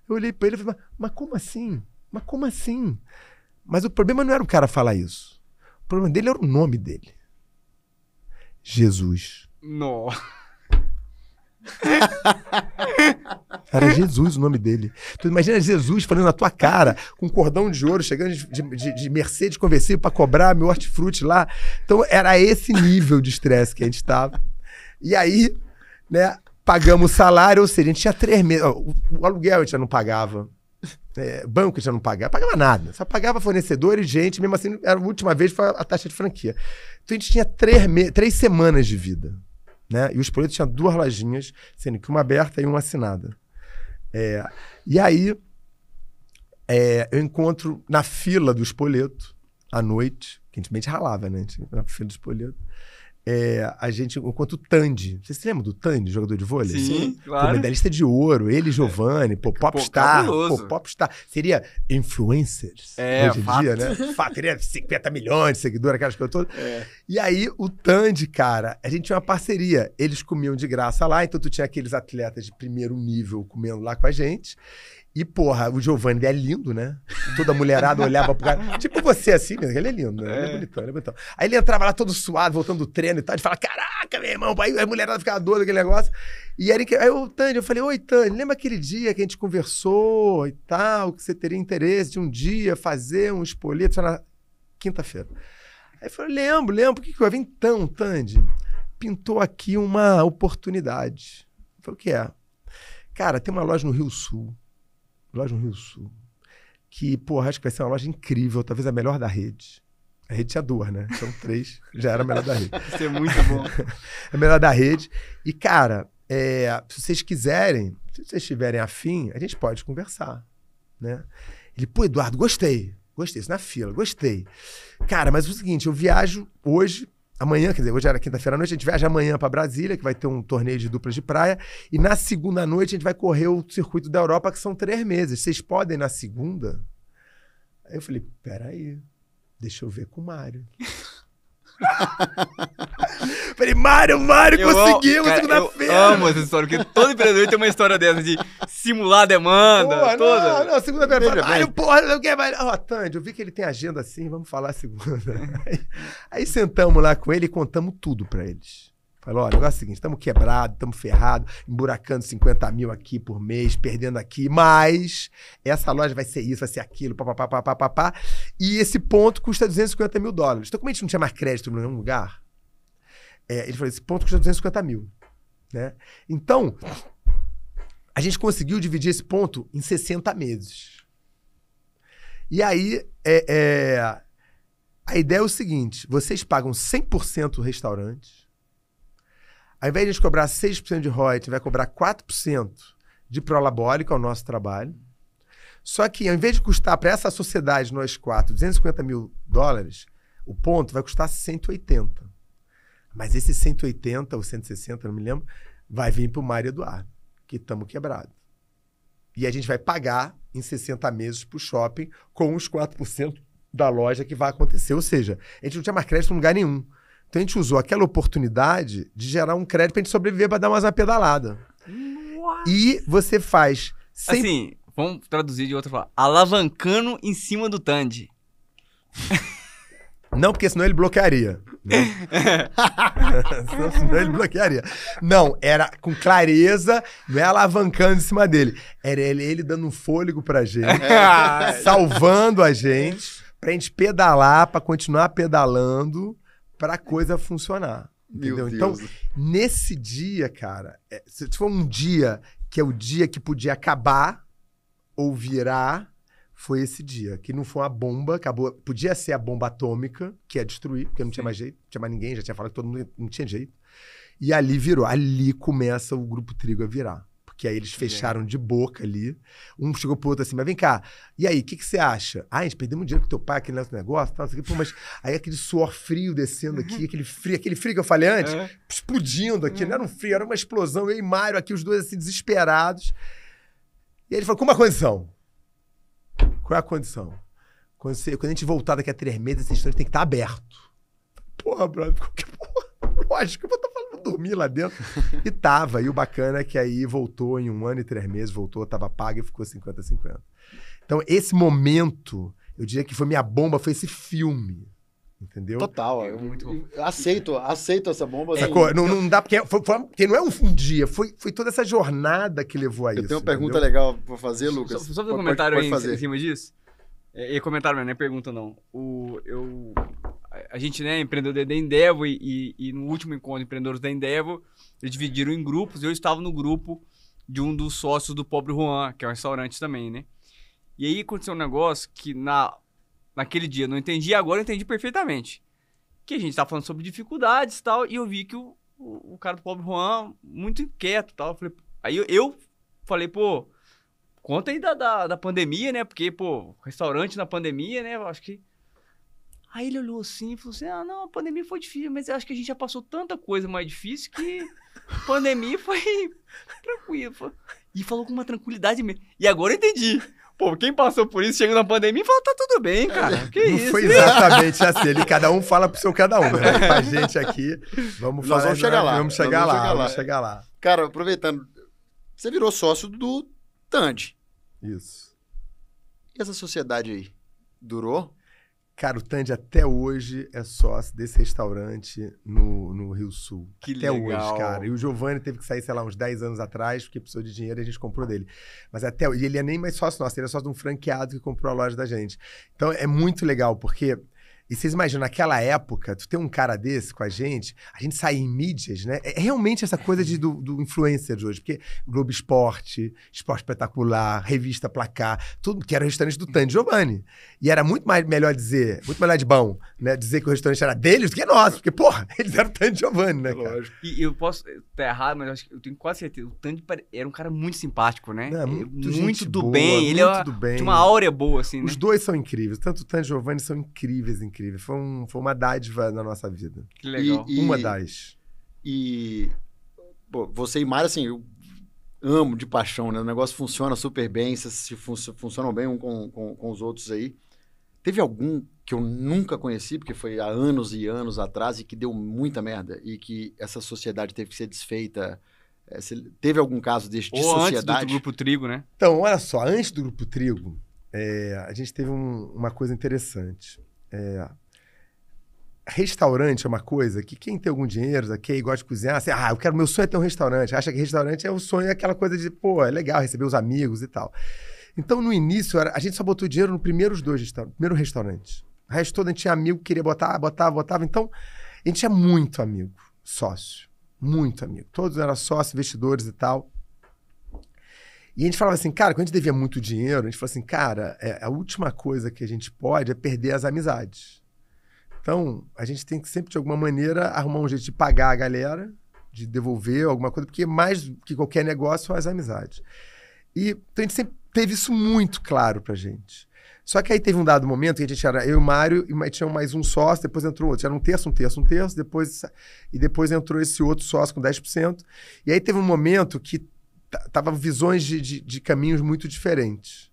C: Eu olhei para ele e falei, mas como assim? Mas como assim? Mas o problema não era o cara falar isso. O problema dele era o nome dele. Jesus.
B: Nossa.
C: Era Jesus o nome dele. Tu imagina Jesus falando na tua cara, com um cordão de ouro, chegando de Mercedes conversível para cobrar meu hortifruti lá. Então era esse nível de estresse que a gente estava. E aí, né, pagamos o salário, ou seja, a gente tinha 3 meses. O aluguel a gente já não pagava. Banco a gente já não pagava nada. Só pagava fornecedores, gente, mesmo assim, era a última vez foi a taxa de franquia. Então a gente tinha 3 semanas de vida. Né? E o Spoleto tinha 2 lojinhas, sendo que uma aberta e uma assinada. E aí, eu encontro na fila do Spoleto, à noite, que a gente ralava, né? Na fila do Spoleto, a gente, enquanto o Tandy, vocês se lembram do Tandy, jogador de vôlei?
B: Sim,
C: Pô,
B: claro.
C: medalhista de ouro, ele e Giovanni, popstar.
B: cabuloso.
C: Popstar. Seria influencers hoje em dia, né? Fato, teria 50 milhões de seguidores, aquelas coisas todas. E aí, o Tandy, cara, a gente tinha uma parceria. Eles comiam de graça lá, então tu tinha aqueles atletas de primeiro nível comendo lá com a gente. E, porra, o Giovanni é lindo, né? Toda mulherada olhava pro cara. Tipo você, assim, mesmo. Ele é lindo, né? Ele é bonitão, ele é bonitão. Aí ele entrava lá todo suado, voltando do treino e tal. Ele falava, caraca, meu irmão. Aí a mulherada ficava doida aquele negócio. E aí o Tandy, eu falei, oi, Tandy, lembra aquele dia que a gente conversou e tal, que você teria interesse de um dia fazer um espoleto? Foi na quinta-feira. Aí eu falei, lembro. O que houve? Então, Tandy, pintou aqui uma oportunidade. Eu falei, o que é? Cara, tem uma loja no Rio Sul. Que, porra, acho que vai ser uma loja incrível, talvez a melhor da rede. A rede tinha 2, né? São 3, já era a melhor da rede.
B: Isso é muito bom.
C: A melhor da rede. E, cara, se vocês quiserem, se vocês estiverem afim, a gente pode conversar, né? Ele, pô, Eduardo, gostei, isso na fila, gostei. Cara, mas é o seguinte, eu viajo hoje, amanhã, quer dizer, hoje era quinta-feira à noite, a gente viaja amanhã para Brasília, que vai ter um torneio de duplas de praia, e na segunda noite a gente vai correr o circuito da Europa, que são 3 meses. Vocês podem na segunda? Aí eu falei, peraí, deixa eu ver com o Mário. Falei, Mário, conseguimos segunda-feira.
B: Eu amo essa história, porque todo empreendedor tem uma história dessa de simular a demanda.
C: Porra,
B: toda.
C: Não, segunda-feira. Mário, porra, não quer mais. Ó, Tandy, eu vi que ele tem agenda assim, vamos falar segunda. Aí sentamos lá com ele e contamos tudo pra eles. Falou, olha, o negócio é o seguinte, estamos quebrados, estamos ferrados, emburacando 50 mil aqui por mês, perdendo aqui, mas essa loja vai ser isso, vai ser aquilo, papapá, e esse ponto custa $250 mil. Então, como a gente não tinha mais crédito em nenhum lugar, ele falou, esse ponto custa 250 mil, né? Então, a gente conseguiu dividir esse ponto em 60 meses. E aí, a ideia é o seguinte, vocês pagam 100% o restaurante. Ao invés de a gente cobrar 6% de royalties, a gente vai cobrar 4% de prolabore, que é o nosso trabalho. Só que, ao invés de custar para essa sociedade, nós 4, $250 mil, o ponto vai custar 180. Mas esse 180 ou 160, não me lembro, vai vir para o Mário Eduardo, que estamos quebrados. E a gente vai pagar em 60 meses para o shopping com os 4% da loja que vai acontecer. Ou seja, a gente não tinha mais crédito em lugar nenhum. Então a gente usou aquela oportunidade de gerar um crédito pra gente sobreviver, pra dar mais uma pedalada. What? E você faz...
B: Assim, vamos traduzir de outra forma. Alavancando em cima do Tandy.
C: Não, porque senão ele bloquearia. Né? senão ele bloquearia. Não, era com clareza, não é alavancando em cima dele. Era ele dando um fôlego pra gente, salvando a gente, pra gente pedalar, pra continuar pedalando, pra coisa funcionar. Entendeu? Então, nesse dia, cara, se for um dia que é o dia que podia acabar ou virar, foi esse dia. Que não foi uma bomba, acabou. Podia ser a bomba atômica, que ia destruir, porque não tinha mais jeito, não tinha mais ninguém, já tinha falado que todo mundo não tinha jeito. E ali virou. Ali começa o Grupo Trigo a virar. Porque aí eles fecharam de boca ali. Um chegou pro outro assim, mas vem cá, e aí, o que você acha? Ah, a gente perdemos dinheiro com teu pai, aquele negócio, tal, assim, pô, mas aí aquele suor frio descendo aqui, aquele frio que eu falei antes, explodindo aqui, não era um frio, era uma explosão, eu e Mário aqui, os dois assim, desesperados. E aí ele falou, com uma condição. Qual é a condição? Quando a gente voltar daqui a 3 meses, esse restaurante tem que estar aberto. Porra, brother, lógico, eu vou estar falando, dormir lá dentro. E tava, e o bacana é que aí voltou em 1 ano e 3 meses, voltou, tava pago e ficou 50-50. Então, esse momento, eu diria que foi minha bomba, foi esse filme. Entendeu?
A: Total. Eu aceito essa bomba. Assim,
C: não dá, porque não é um dia, foi toda essa jornada que levou a isso.
A: Eu tenho uma pergunta legal pra fazer, Lucas.
B: Só fazer um comentário aí em cima disso. E comentário, não é pergunta não. A gente, né, empreendedor da Endeavor e no último encontro de empreendedores da Endeavor, eles dividiram em grupos. Eu estava no grupo de um dos sócios do Pobre Juan, que é um restaurante também, né? E aí aconteceu um negócio que naquele dia eu não entendi, agora eu entendi perfeitamente. Que a gente estava falando sobre dificuldades e tal, e eu vi que o cara do Pobre Juan, muito inquieto e tal. Aí eu falei, pô, conta aí da pandemia, né? Porque, pô, restaurante na pandemia, né? Eu acho que Aí ele olhou assim e falou assim, não, a pandemia foi difícil, mas eu acho que a gente já passou tanta coisa mais difícil que a pandemia foi tranquila. E falou com uma tranquilidade mesmo. E agora eu entendi. Pô, quem passou por isso, chega na pandemia e fala, tá tudo bem, cara. Que
C: não
B: isso?
C: Foi exatamente assim. Cada um fala pro seu cada um. Né? Pra gente aqui,
A: Nós vamos chegar lá.
C: Vamos chegar lá.
A: Cara, aproveitando, você virou sócio do Tandy.
C: Isso.
A: E essa sociedade aí, durou?
C: Cara, o Tandy até hoje é sócio desse restaurante no Rio Sul.
B: Que
C: até
B: legal.
C: hoje, cara. E o Giovanni teve que sair, sei lá, uns 10 anos atrás, porque precisou de dinheiro e a gente comprou dele. Mas até hoje, e ele é nem mais sócio nosso, ele é sócio de um franqueado que comprou a loja da gente. Então é muito legal, porque... E vocês imaginam, naquela época, tu tem um cara desse com a gente sai em mídias, né? É realmente essa coisa do influencer de hoje, porque Globo Esporte, Esporte Espetacular, Revista Placar, tudo que era o restaurante do Tandy Giovanni. E era muito melhor dizer, muito melhor de bom, né? Dizer que o restaurante era deles do que nosso, porque, porra, eles eram o Tandy Giovanni, né, cara?
A: Lógico.
B: E eu posso estar errado, mas eu tenho quase certeza. O Tandy era um cara muito simpático, né?
C: Não,
B: muito
C: gente
B: do
C: boa,
B: bem. Ele
C: muito do bem.
B: tinha uma áurea boa, assim, né?
C: Os dois são incríveis, tanto o Tandy e o Giovanni são incríveis. Foi uma dádiva na nossa vida.
B: Que legal.
C: Uma das.
A: E pô, você e Mário, assim, eu amo de paixão, né? O negócio funciona super bem, vocês funcionam bem um com os outros aí. Teve algum que eu nunca conheci, porque foi há anos e anos atrás, e que deu muita merda, e que essa sociedade teve que ser desfeita? Teve algum caso de sociedade?
B: Antes do Grupo Trigo, né?
C: Então, olha só, antes do Grupo Trigo, a gente teve uma coisa interessante. Restaurante é uma coisa que quem tem algum dinheiro aqui e gosta de cozinhar, assim, meu sonho é ter um restaurante. Acha que restaurante é o sonho, é aquela coisa de, pô, é legal receber os amigos e tal. Então, no início, a gente só botou dinheiro no primeiro restaurante. O resto todo a gente tinha amigo que queria botava. Então, a gente tinha muito amigo, sócio. Muito amigo. Todos eram sócios, investidores e tal. E a gente falava assim, cara, quando a gente devia muito dinheiro, a gente falou assim, cara, a última coisa que a gente pode é perder as amizades. Então, a gente tem que sempre, de alguma maneira, arrumar um jeito de pagar a galera, de devolver alguma coisa, porque mais que qualquer negócio são as amizades. Então, a gente sempre teve isso muito claro pra gente. Só que aí teve um dado momento que a gente era eu e o Mário, e tinha mais um sócio, depois entrou outro. Era um terço, depois entrou esse outro sócio com 10%. E aí teve um momento que tava visões de caminhos muito diferentes.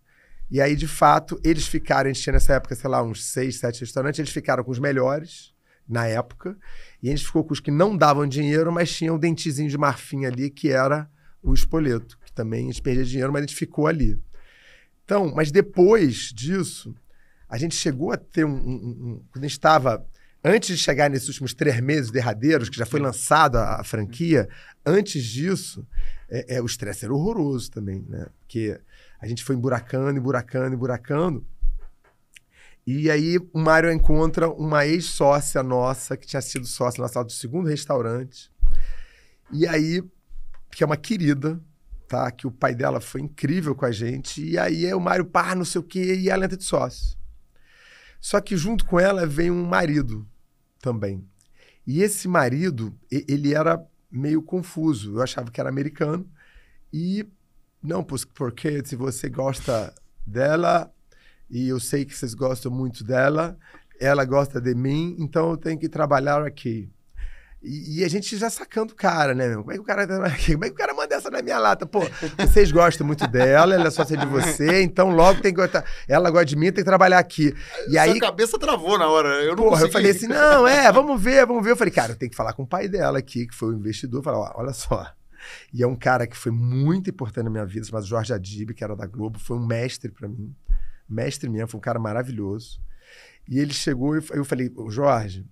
C: E aí, de fato, eles ficaram, a gente tinha nessa época, sei lá, uns 6, 7 restaurantes, eles ficaram com os melhores, na época, e a gente ficou com os que não davam dinheiro, mas tinham um dentezinho de marfim ali, que era o Spoleto, que também a gente perdia dinheiro, mas a gente ficou ali. Então, mas depois disso, a gente chegou a ter quando a gente estava, antes de chegar nesses últimos 3 meses derradeiros, que já foi lançada a franquia, antes disso, o estresse era horroroso também, né? Porque a gente foi emburacando. E aí o Mário encontra uma ex-sócia nossa, que tinha sido sócia nossa do segundo restaurante. E aí, que é uma querida, tá? Que o pai dela foi incrível com a gente. E aí o Mário, não sei o quê, e ela entra de sócio. Só que junto com ela vem um marido também. E esse marido, ele era meio confuso. Eu achava que era americano. E não, porque se você gosta dela, e eu sei que vocês gostam muito dela, ela gosta de mim, então eu tenho que trabalhar aqui. E a gente já sacando o cara, né, meu? Como é que o cara manda essa na minha lata? Pô, vocês gostam muito dela, ela é sócia de você, então logo tem que gostar. Ela gosta de mim, tem que trabalhar aqui. E aí,
A: a cabeça travou na hora, eu não consegui.
C: Eu falei assim, não, vamos ver. Eu falei, cara, eu tenho que falar com o pai dela aqui, que foi o investidor. Eu falei, olha só. E é um cara que foi muito importante na minha vida, chamado Jorge Adib, que era da Globo, foi um mestre para mim. Mestre mesmo, foi um cara maravilhoso. E ele chegou e eu falei, Jorge,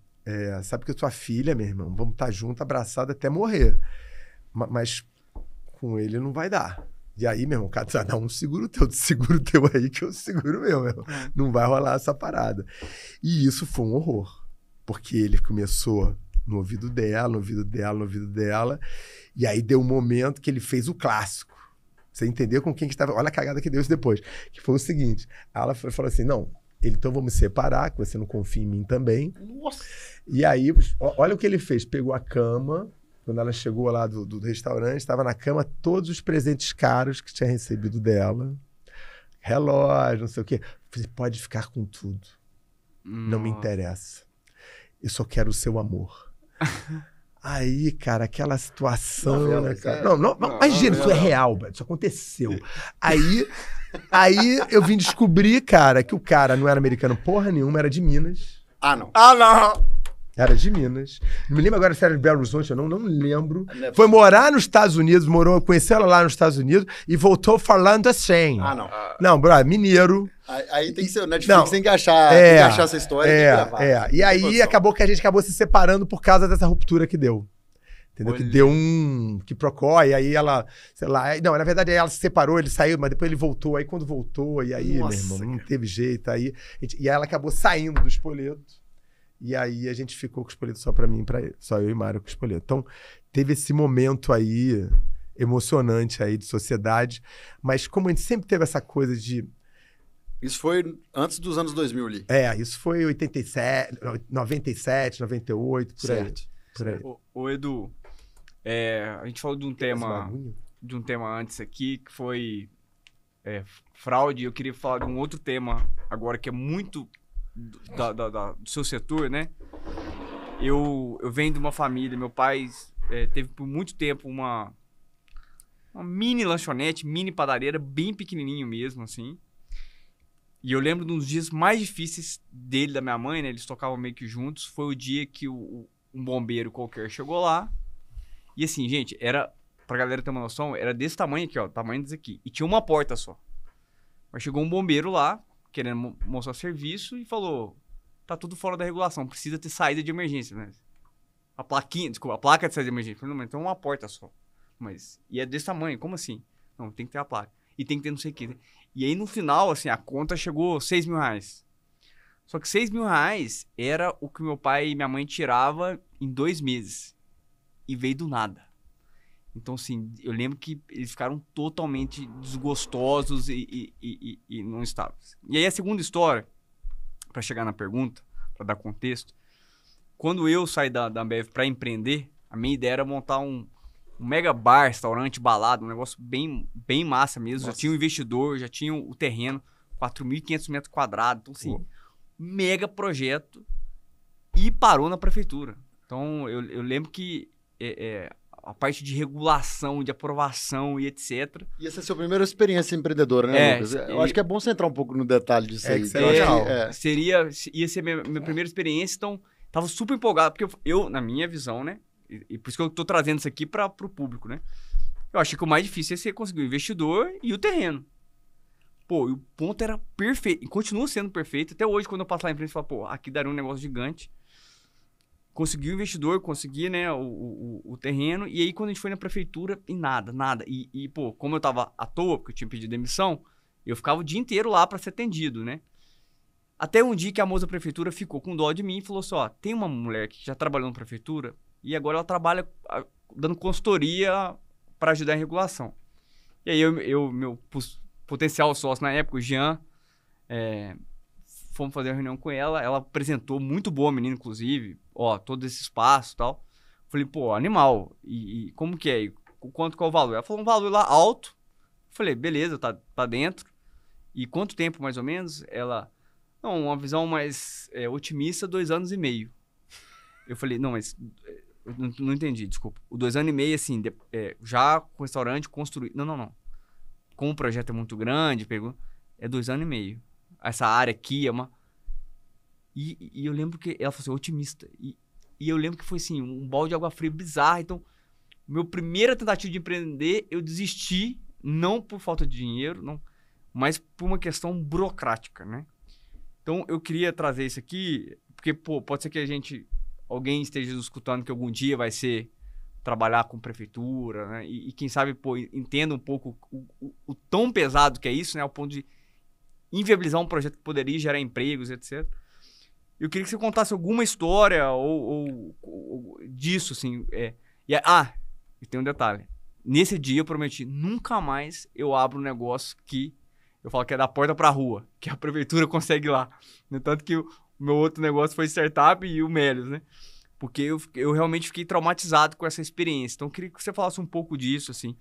C: sabe que eu sou tua filha, meu irmão, vamos estar juntos, abraçados até morrer. Mas com ele não vai dar. E aí, meu irmão, cara, tu vai dar um seguro teu aí, que eu seguro meu irmão. Não vai rolar essa parada. E isso foi um horror. Porque ele começou no ouvido dela, e aí deu um momento que ele fez o clássico. Você entendeu com quem que estava... Olha a cagada que deu isso depois. Que foi o seguinte, ela falou assim, não, então vamos separar, que você não confia em mim também.
A: Nossa!
C: E aí, olha o que ele fez. Pegou a cama, quando ela chegou lá do restaurante, estava na cama todos os presentes caros que tinha recebido dela. Relógio, não sei o quê. Você pode ficar com tudo. Não me interessa. Eu só quero o seu amor. Aí, cara, aquela situação,
A: Novela,
C: né, cara?
A: cara.
C: Não, imagina, isso é real, velho. Isso aconteceu. Aí eu vim descobrir, cara, que o cara não era americano porra nenhuma, era de Minas.
A: Ah, não.
C: Era de Minas. Não me lembro agora se era de Belo Horizonte, eu não lembro. Foi morar nos Estados Unidos, conheceu ela lá nos Estados Unidos e voltou falando assim.
A: Ah, não.
C: Não, brother, mineiro.
A: Aí tem que ser, o Netflix
C: Não.
A: tem que achar essa história e gravar.
C: E aí acabou que a gente acabou se separando por causa dessa ruptura que deu. Entendeu?
B: Olha.
C: Que deu um quiprocó, e aí ela, sei lá... Não, na verdade, ela se separou, ele saiu, mas depois ele voltou. Aí quando voltou, e aí,
A: Nossa,
C: meu irmão, não
A: cara.
C: teve jeito. Aí, e aí ela acabou saindo do Spoleto. E aí a gente ficou com o Spoleto só pra mim e pra ele. Só eu e Mário com o Spoleto. Então, teve esse momento aí emocionante aí de sociedade. Mas como a gente sempre teve essa coisa de...
A: Isso foi antes dos anos 2000 ali.
C: Isso foi 87, 97, 98, por aí.
A: Certo.
C: Por aí.
B: Ô, Edu, a gente falou de um
C: Esse
B: tema...
C: bagulho?
B: de um tema antes aqui, que foi fraude. Eu queria falar de um outro tema agora, que é muito do seu setor, né? Eu venho de uma família, meu pai teve por muito tempo uma mini lanchonete, mini padareira, bem pequenininho mesmo, assim. E eu lembro de uns dias mais difíceis dele e da minha mãe, né? Eles tocavam meio que juntos. Foi o dia que um bombeiro qualquer chegou lá. E assim, gente, pra galera ter uma noção, era desse tamanho aqui, ó, tamanho desse aqui. E tinha uma porta só. Mas chegou um bombeiro lá, querendo mostrar serviço, e falou, tá tudo fora da regulação, precisa ter saída de emergência, né? A placa de saída de emergência. Eu falei, não, mas então uma porta só. E é desse tamanho, como assim? Não, tem que ter a placa. E tem que ter não sei o quê. E aí, no final, assim, a conta chegou R$6 mil. Só que R$6 mil era o que meu pai e minha mãe tiravam em 2 meses. E veio do nada. Então, assim, eu lembro que eles ficaram totalmente desgostosos e não estáveis. E aí, a segunda história, para chegar na pergunta, para dar contexto, quando eu saí da Ambev para empreender, a minha ideia era montar um mega bar, restaurante, balada, um negócio bem, bem massa mesmo.
A: Nossa.
B: Já tinha um investidor, já tinha o terreno, 4.500 metros quadrados. Então, assim, mega projeto, e parou na prefeitura. Então, eu lembro que a parte de regulação, de aprovação e etc.
A: E essa é a sua primeira experiência empreendedora, né, Lucas? Eu acho que é bom você entrar um pouco no detalhe disso aí.
C: que
A: que eu acho que
B: ia ser minha primeira experiência, então tava super empolgado, porque eu na minha visão, né, e por isso que eu tô trazendo isso aqui para o público, né, eu achei que o mais difícil é você conseguir o investidor e o terreno. Pô, e o ponto era perfeito, e continua sendo perfeito, até hoje quando eu passo lá em frente, eu falo, pô, aqui daria um negócio gigante. Consegui o investidor, consegui, né, o terreno, e aí quando a gente foi na prefeitura, e nada. E pô, como eu tava à toa, porque eu tinha pedido demissão, eu ficava o dia inteiro lá para ser atendido, né? Até um dia que a moça da prefeitura ficou com dó de mim e falou assim, ó, tem uma mulher que já trabalhou na prefeitura, e agora ela trabalha dando consultoria para ajudar em regulação. E aí meu potencial sócio na época, o Jean, fomos fazer uma reunião com ela, ela apresentou, muito boa menina, inclusive, ó, todo esse espaço e tal. Falei, pô, animal, e como que é? Qual é o valor? Ela falou um valor lá alto. Falei, beleza, tá dentro. E quanto tempo, mais ou menos? Ela, não, uma visão mais otimista, 2 anos e meio. Eu falei, não, mas eu não entendi, desculpa. O 2 anos e meio, assim, já com o restaurante construído. Não. Como o projeto é muito grande, é 2 anos e meio. Essa área aqui é uma... E eu lembro que ela falou assim, otimista. E eu lembro que foi assim, um balde de água fria bizarro. Então, minha primeira tentativa de empreender, eu desisti, não por falta de dinheiro, não, mas por uma questão burocrática, né? Então, eu queria trazer isso aqui, porque, pô, pode ser que alguém esteja nos escutando que algum dia vai ser trabalhar com prefeitura, né? E quem sabe, pô, entenda um pouco o tão pesado que é isso, né? Ao ponto de inviabilizar um projeto que poderia gerar empregos, etc. Eu queria que você contasse alguma história ou disso, assim. E tem um detalhe. Nesse dia eu prometi, nunca mais eu abro um negócio que eu falo que é da porta pra rua, que a prefeitura consegue ir lá. No tanto que o meu outro negócio foi startup e o Melios, né? Porque eu realmente fiquei traumatizado com essa experiência. Então eu queria que você falasse um pouco disso, assim,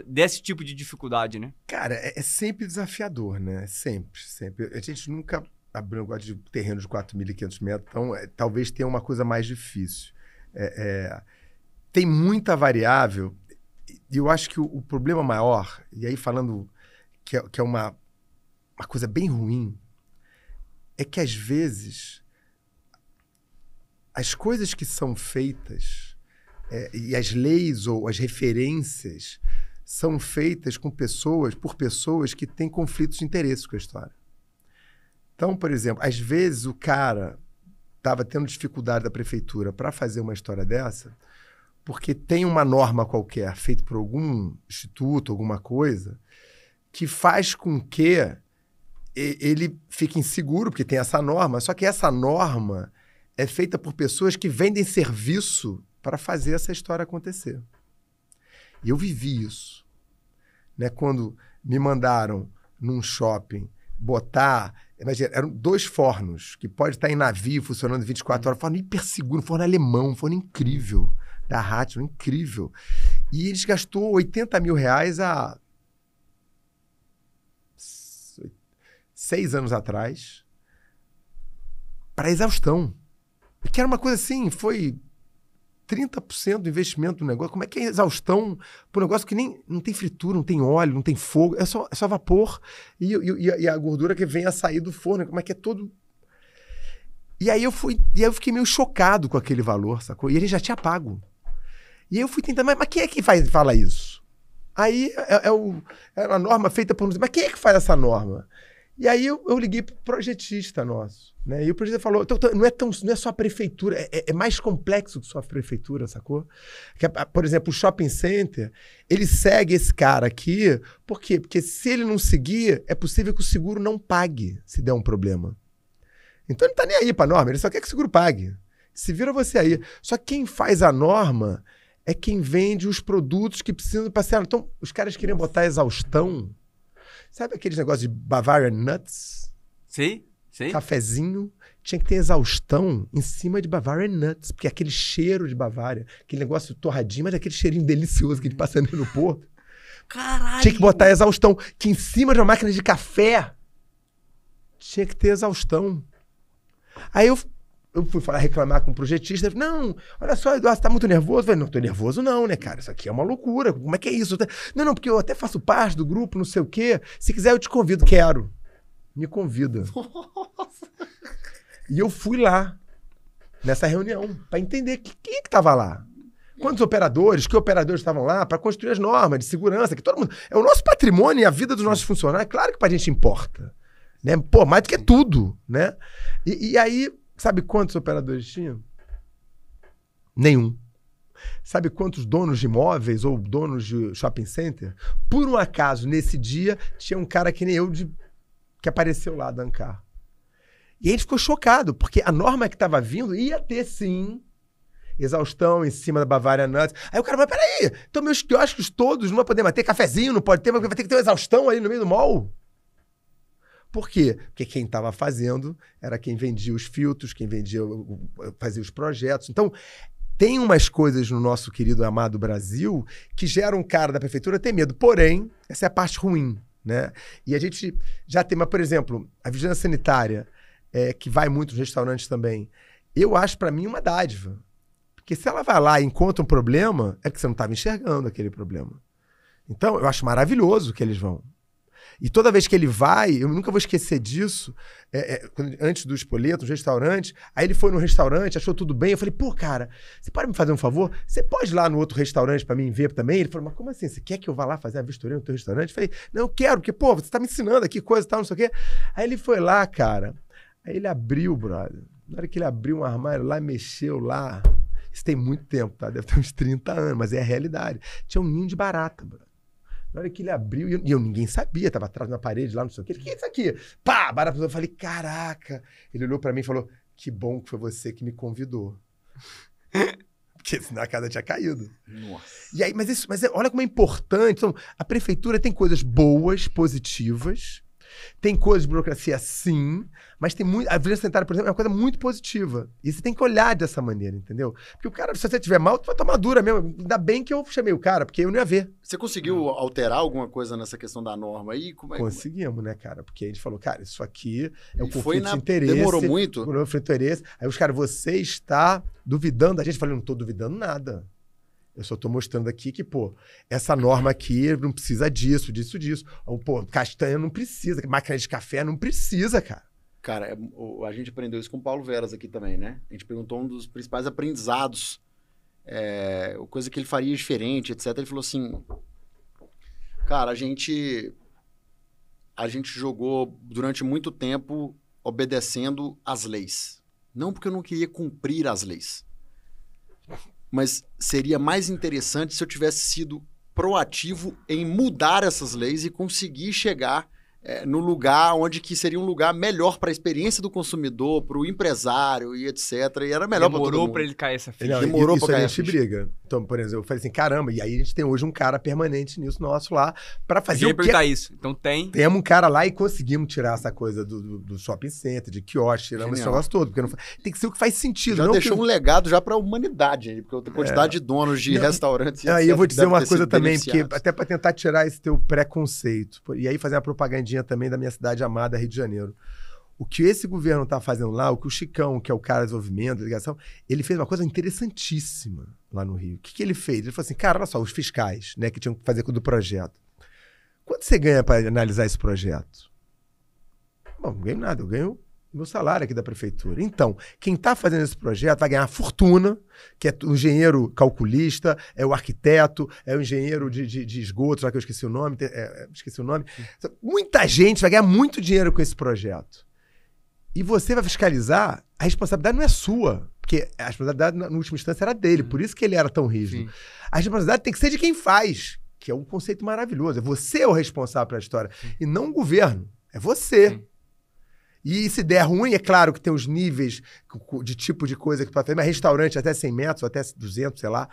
B: desse tipo de dificuldade, né?
C: Cara, é sempre desafiador, né? Sempre. A gente nunca abrir um negócio de terreno de 4.500 metros, então talvez tenha uma coisa mais difícil. Tem muita variável, e eu acho que o problema maior, e aí falando que é uma coisa bem ruim, é que às vezes as coisas que são feitas e as leis ou as referências são feitas por pessoas que têm conflitos de interesse com a história. Então, por exemplo, às vezes o cara estava tendo dificuldade da prefeitura para fazer uma história dessa porque tem uma norma qualquer feita por algum instituto, alguma coisa, que faz com que ele fique inseguro, porque tem essa norma, só que essa norma é feita por pessoas que vendem serviço para fazer essa história acontecer. E eu vivi isso. Né? Quando me mandaram num shopping botar... Imagina, eram 2 fornos, que pode estar em navio, funcionando 24 horas, forno hiper seguro, forno alemão, um forno incrível, da Hatch, incrível. E eles gastou R$80 mil há 6 anos atrás para exaustão. Que era uma coisa assim, foi 30% do investimento do negócio. Como é que é exaustão para um negócio que nem não tem fritura, não tem óleo, não tem fogo, é só vapor e a gordura que vem a sair do forno, como é que é todo... E aí eu fiquei meio chocado com aquele valor, sacou? E ele já tinha pago. E aí eu fui tentar, mas quem é que fala isso? Aí é uma norma feita por... Mas quem é que faz essa norma? E aí eu liguei pro projetista nosso, né? E o projetista falou, não é só a prefeitura, é mais complexo que só a prefeitura, sacou? Que, por exemplo, o shopping center, ele segue esse cara aqui, por quê? Porque se ele não seguir, é possível que o seguro não pague se der um problema. Então ele não tá nem aí pra norma, ele só quer que o seguro pague. Se vira você aí. Só que quem faz a norma é quem vende os produtos que precisam passear. Então, os caras queriam botar exaustão. Sabe aqueles negócios de Bavarian Nuts?
B: Sim.
C: Cafezinho. Tinha que ter exaustão em cima de Bavarian Nuts. Porque aquele cheiro de Bavária, aquele negócio torradinho, mas aquele cheirinho delicioso que a gente passa no aeroporto.
B: Caralho!
C: Tinha que botar exaustão. Que em cima de uma máquina de café tinha que ter exaustão. Aí eu fui reclamar com o projetista. Ele falou, não, olha só, Eduardo, você tá muito nervoso? Eu falei, não tô nervoso não, né, cara? Isso aqui é uma loucura. Como é que é isso? Não, porque eu até faço parte do grupo, não sei o quê. Se quiser, eu te convido. Quero. Me convida. Nossa. E eu fui lá, nessa reunião, para entender quem é que tava lá. Quantos operadores, que operadores estavam lá para construir as normas de segurança, que todo mundo... É o nosso patrimônio e a vida dos nossos funcionários. Claro que pra gente importa. Né? Pô, mais do que tudo, né? E aí... Sabe quantos operadores tinham? Nenhum. Sabe quantos donos de imóveis ou donos de shopping center? Por um acaso, nesse dia, tinha um cara que nem eu que apareceu lá da Ancar. E a gente ficou chocado, porque a norma que estava vindo ia ter, sim, exaustão em cima da Bavarian Nuts. Aí o cara, mas peraí, então meus quiosques todos não vai poder mais ter cafezinho, não pode ter, mas vai ter que ter uma exaustão ali no meio do mall. Por quê? Porque quem estava fazendo era quem vendia os filtros, quem fazia os projetos. Então, tem umas coisas no nosso querido amado Brasil que geram um cara da prefeitura ter medo. Porém, essa é a parte ruim, né? E a gente já tem, mas, por exemplo, a vigilância sanitária, que vai muito nos restaurantes também, eu acho para mim uma dádiva. Porque se ela vai lá e encontra um problema, é que você não estava enxergando aquele problema. Então, eu acho maravilhoso que eles vão. E toda vez que ele vai, eu nunca vou esquecer disso, antes do Spoleto, no restaurante, aí ele foi no restaurante, achou tudo bem, eu falei, pô, cara, você pode me fazer um favor? Você pode ir lá no outro restaurante pra mim ver também? Ele falou, mas como assim? Você quer que eu vá lá fazer a vistoria no teu restaurante? Eu falei, não, eu quero, porque, pô, você tá me ensinando aqui coisa e tal, não sei o quê. Aí ele foi lá, cara, aí ele abriu, brother, na hora que ele abriu um armário lá, mexeu lá, isso tem muito tempo, tá? Deve ter uns 30 anos, mas é a realidade. Tinha um ninho de barata, brother. Na hora que ele abriu, e eu ninguém sabia, tava atrás na parede lá, não sei o quê. O que é isso aqui? Pá, barata. Eu falei, caraca. Ele olhou pra mim e falou, que bom que foi você que me convidou. Porque senão a casa tinha caído.
A: Nossa.
C: E aí, mas olha como é importante. Então, a prefeitura tem coisas boas, positivas, Tem coisas de burocracia, sim, mas tem muito... A vigilância sanitária, por exemplo, é uma coisa muito positiva. E você tem que olhar dessa maneira, entendeu? Porque o cara, se você tiver mal, tu vai tomar dura mesmo. Ainda bem que eu chamei o cara, porque eu não ia ver.
A: Você conseguiu alterar alguma coisa nessa questão da norma aí?
C: Conseguimos, né, cara? Porque a gente falou, cara, isso aqui é um
A: E
C: conflito de interesse.
A: Demorou muito?
C: Conflito de interesse. Aí os caras, você está duvidando da gente? Eu falei, não tô duvidando nada. Eu só tô mostrando aqui que, pô, essa norma aqui não precisa disso. Ou, pô, castanha não precisa, máquina de café não precisa, cara.
A: Cara, a gente aprendeu isso com o Paulo Veras aqui também, né? A gente perguntou um dos principais aprendizados, coisa que ele faria diferente, etc. Ele falou assim, cara, a gente jogou durante muito tempo obedecendo às leis. Não porque eu não queria cumprir as leis. Mas seria mais interessante se eu tivesse sido proativo em mudar essas leis e conseguir chegar no lugar onde que seria um lugar melhor para a experiência do consumidor, para o empresário e etc. E era melhor para todo mundo.
B: Demorou para ele cair essa ficha.
C: Demorou para cair essa ficha. Briga. Então, por exemplo, eu falei assim, caramba, e aí a gente tem hoje um cara permanente nisso nosso lá para fazer o
B: perguntar isso. Então tem...
C: Temos um cara lá e conseguimos tirar essa coisa do shopping center, de quiosque, tiramos esse negócio todo. Porque não... Tem que ser o que faz sentido.
A: Já
C: não
A: deixou
C: que...
A: um legado já para a humanidade aí, porque a quantidade de donos de restaurantes...
C: Aí eu vou dizer uma coisa também, porque até para tentar tirar esse teu preconceito. E aí fazer uma propagandinha também da minha cidade amada, Rio de Janeiro. O que esse governo tá fazendo lá, o que o Chicão, que é o cara de desenvolvimento, da ligação, ele fez uma coisa interessantíssima lá no Rio. O que ele fez? Ele falou assim, cara, olha só, os fiscais, né, que tinham que fazer do projeto. Quanto você ganha para analisar esse projeto? Bom, não ganho nada, eu ganho meu salário aqui da prefeitura. Então, quem está fazendo esse projeto vai ganhar uma fortuna, que é o engenheiro calculista, é o arquiteto, é o engenheiro de esgoto, já que eu esqueci o nome. Muita gente vai ganhar muito dinheiro com esse projeto. E você vai fiscalizar, a responsabilidade não é sua, porque a responsabilidade, na última instância, era dele, por isso que ele era tão rígido. Sim. A responsabilidade tem que ser de quem faz, que é um conceito maravilhoso. É você o responsável pela história, e não o governo. É você. Sim. E se der ruim, é claro que tem os níveis de tipo de coisa que tu pode fazer, mas restaurante até 100 metros, até 200, sei lá,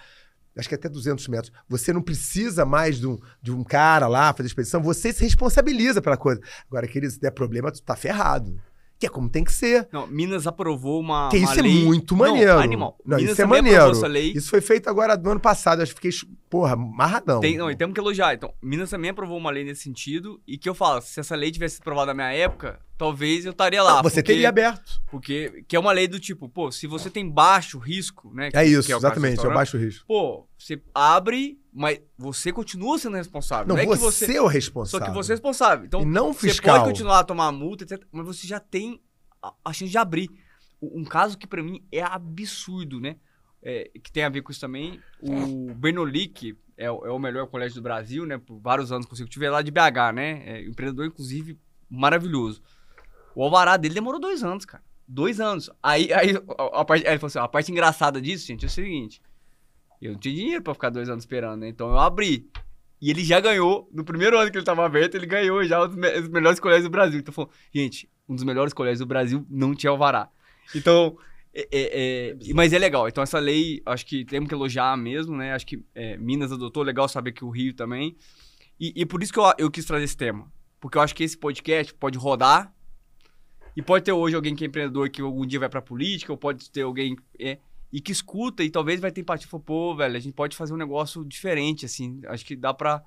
C: acho que até 200 metros. Você não precisa mais de um cara lá fazer expedição, você se responsabiliza pela coisa. Agora, querido, se der problema, tu tá ferrado. Que é como tem que ser.
B: Não, Minas aprovou uma
C: isso
B: lei...
C: é muito maneiro.
B: Não, animal.
C: Não,
B: Minas
C: isso é maneiro.
B: Essa lei.
C: Isso foi feito agora no ano passado. Eu fiquei, porra, marradão.
B: E temos que elogiar. Então, Minas também aprovou uma lei nesse sentido. E que eu falo, se essa lei tivesse sido aprovada na minha época, talvez eu estaria lá.
C: Você teria aberto.
B: Porque é uma lei do tipo, pô, se você tem baixo risco, né?
C: É isso, exatamente, é o baixo risco.
B: Pô, você abre, mas você continua sendo responsável.
C: Não,
B: é
C: você
B: que você
C: é o responsável.
B: Só que você é responsável. Então,
C: e não
B: fiscal. Você pode continuar a tomar multa, etc. Mas você já tem a chance de abrir. Um caso que pra mim é absurdo, né? Que tem a ver com isso também. O Bernoulli, que é o melhor colégio do Brasil, né? Por vários anos consecutivos, é lá de BH, né? Empreendedor, inclusive, maravilhoso. O alvará dele demorou 2 anos, cara. 2 anos. Aí ele falou assim, a parte engraçada disso, gente, é o seguinte. Eu não tinha dinheiro pra ficar 2 anos esperando, né? Então eu abri. E ele já ganhou, no primeiro ano que ele tava aberto, ele ganhou já os melhores colégios do Brasil. Então falou, gente, um dos melhores colégios do Brasil não tinha alvará. Então, mas é legal. Então essa lei, acho que temos que elogiar mesmo, né? Acho que Minas adotou, legal saber que o Rio também. E por isso que eu quis trazer esse tema. Porque eu acho que esse podcast pode rodar. E pode ter hoje alguém que é empreendedor que algum dia vai pra política, ou pode ter alguém... e que escuta e talvez vai ter empatia e fala, pô, velho, a gente pode fazer um negócio diferente, assim. Acho que dá pra...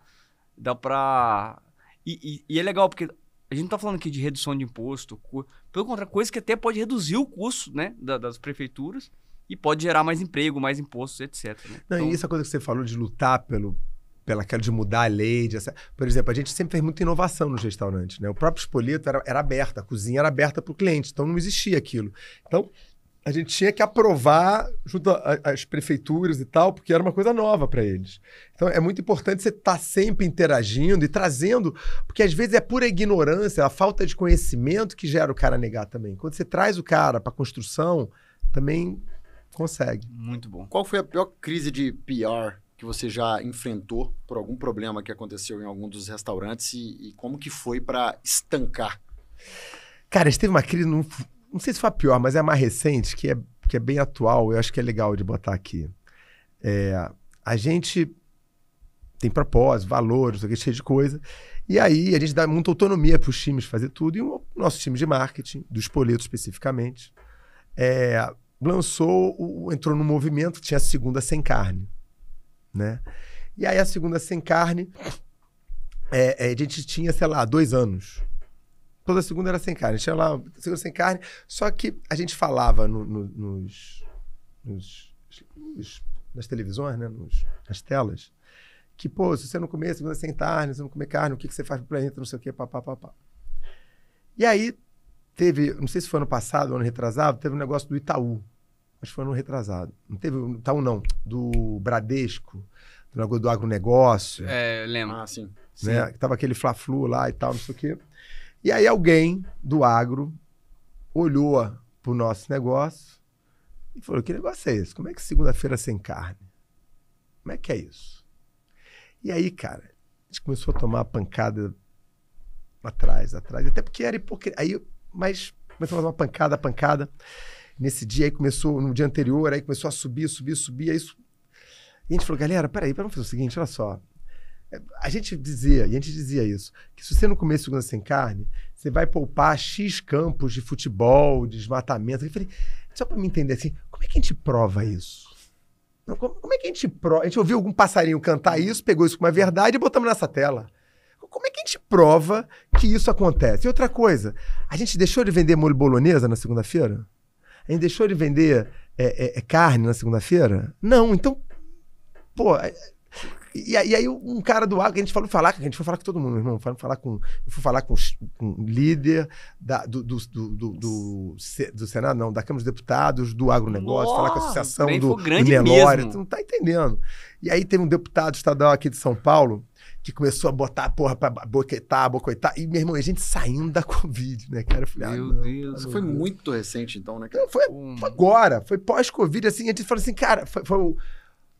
B: E é legal, porque a gente não tá falando aqui de redução de imposto. Pelo contrário, coisa que até pode reduzir o custo, né, das prefeituras e pode gerar mais emprego, mais impostos, etc. Né?
C: Não, então... E essa coisa que você falou de lutar pelaquela de mudar a lei. Por exemplo, a gente sempre fez muita inovação nos restaurantes, né? O próprio Spoleto era aberto, a cozinha era aberta para o cliente, então não existia aquilo. Então, a gente tinha que aprovar junto às prefeituras e tal, porque era uma coisa nova para eles. Então, é muito importante você estar sempre interagindo e trazendo, porque às vezes é pura ignorância, a falta de conhecimento que gera o cara negar também. Quando você traz o cara para a construção, também consegue.
B: Muito bom.
A: Qual foi a pior crise de PR que você já enfrentou por algum problema que aconteceu em algum dos restaurantes e como que foi para estancar?
C: Cara, a gente teve uma crise... Não sei se foi a pior, mas é a mais recente, que é bem atual, eu acho que é legal de botar aqui. A gente tem propósito, valores, cheio de coisa, E aí a gente dá muita autonomia para os times fazer tudo. E o nosso time de marketing, do Spoleto especificamente, entrou num movimento que tinha a segunda sem carne, né? E aí a segunda sem carne, a gente tinha, sei lá, 2 anos. Toda segunda era sem carne. Tinha lá segunda sem carne, só que a gente falava nas televisões, né? Nas telas, que, pô, se você não comer segunda sem carne, se você não comer carne, o que você faz pro planeta, não sei o quê, papapá. E aí teve, não sei se foi ano passado, ano retrasado, teve um negócio do Itaú. Acho que foi ano retrasado. Não teve o Itaú, não. Do Bradesco, do negócio do agronegócio.
B: Eu lembro.
A: Ah, sim.
C: Né? Que tava aquele Fla-Flu lá e tal, não sei o quê. E aí alguém do agro olhou pro nosso negócio e falou, que negócio é esse? Como é que segunda-feira sem carne? Como é que é isso? E aí, cara, a gente começou a tomar pancada atrás. Até porque era hipocrisia. Mas começou a tomar pancada. Nesse dia aí começou, no dia anterior, aí começou a subir. Aí isso... E a gente falou, galera, peraí, vamos fazer o seguinte, olha só. A gente dizia isso, que se você não comer segunda sem carne, você vai poupar X campos de futebol, de desmatamento. Eu falei, só para me entender assim, como é que a gente prova isso? Não, como é que a gente prova? A gente ouviu algum passarinho cantar isso, pegou isso com uma verdade e botamos nessa tela. Como é que a gente prova que isso acontece? E outra coisa, a gente deixou de vender molho bolonhesa na segunda-feira? A gente deixou de vender carne na segunda-feira? Não, então, pô... E aí um cara do agro, a gente foi falar com todo mundo, meu irmão. Eu fui falar com o líder do Senado, não, da Câmara dos Deputados, do agronegócio, falar com a associação do Nelore. Tu não tá entendendo. E aí teve um deputado estadual aqui de São Paulo que começou a botar, porra, pra boicotar. E, meu irmão, a gente saindo da Covid, né, cara? Eu falei,
B: meu Deus.
A: Isso foi muito recente, então, né, cara?
C: Não, foi agora, foi pós-Covid, assim, a gente falou assim, cara,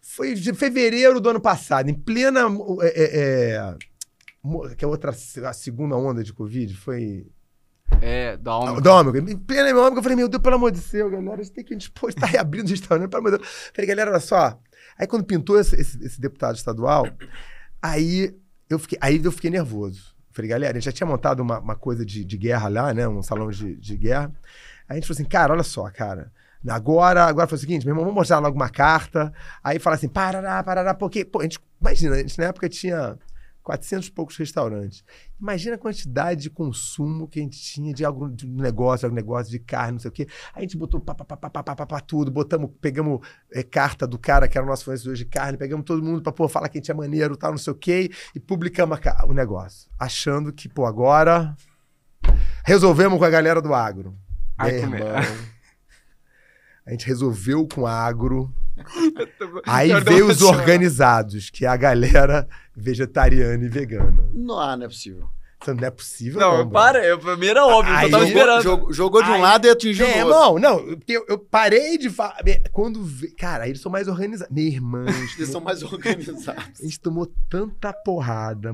C: foi de fevereiro do ano passado, em plena... que é a segunda onda de Covid, foi...
B: Da Ômicron.
C: Da Ômicron. Em plena Ômicron, eu falei, meu Deus, pelo amor de Deus, galera, a gente tem que estar reabrindo os restaurantes, pelo amor de Deus. Falei, galera, olha só. Aí quando pintou esse deputado estadual, aí eu fiquei nervoso. Falei, galera, a gente já tinha montado uma coisa de guerra lá, né, um salão de guerra. Aí a gente falou assim, cara, olha só, cara... Agora foi o seguinte, meu irmão, vamos mostrar logo uma carta, aí fala assim, parará, porque, pô, imagina, a gente na época tinha 400 e poucos restaurantes. Imagina a quantidade de consumo que a gente tinha de negócio de carne, não sei o quê. Aí a gente botou tudo, pegamos carta do cara que era o nosso fornecedor de carne, pegamos todo mundo pra falar que a gente é maneiro, tal, não sei o quê, e publicamos o negócio, achando que, pô, agora resolvemos com a galera do agro. A gente resolveu com a agro. Aí veio os organizados, que é a galera vegetariana e vegana.
A: Não é possível.
C: Então não é possível.
B: Não, pra mim era óbvio, eu tava esperando.
A: Jogou de um lado e atingiu do outro.
C: Não, eu parei de falar. Cara, eles são mais organizados. Minha irmã.
A: Eles são mais organizados.
C: A gente tomou tanta porrada.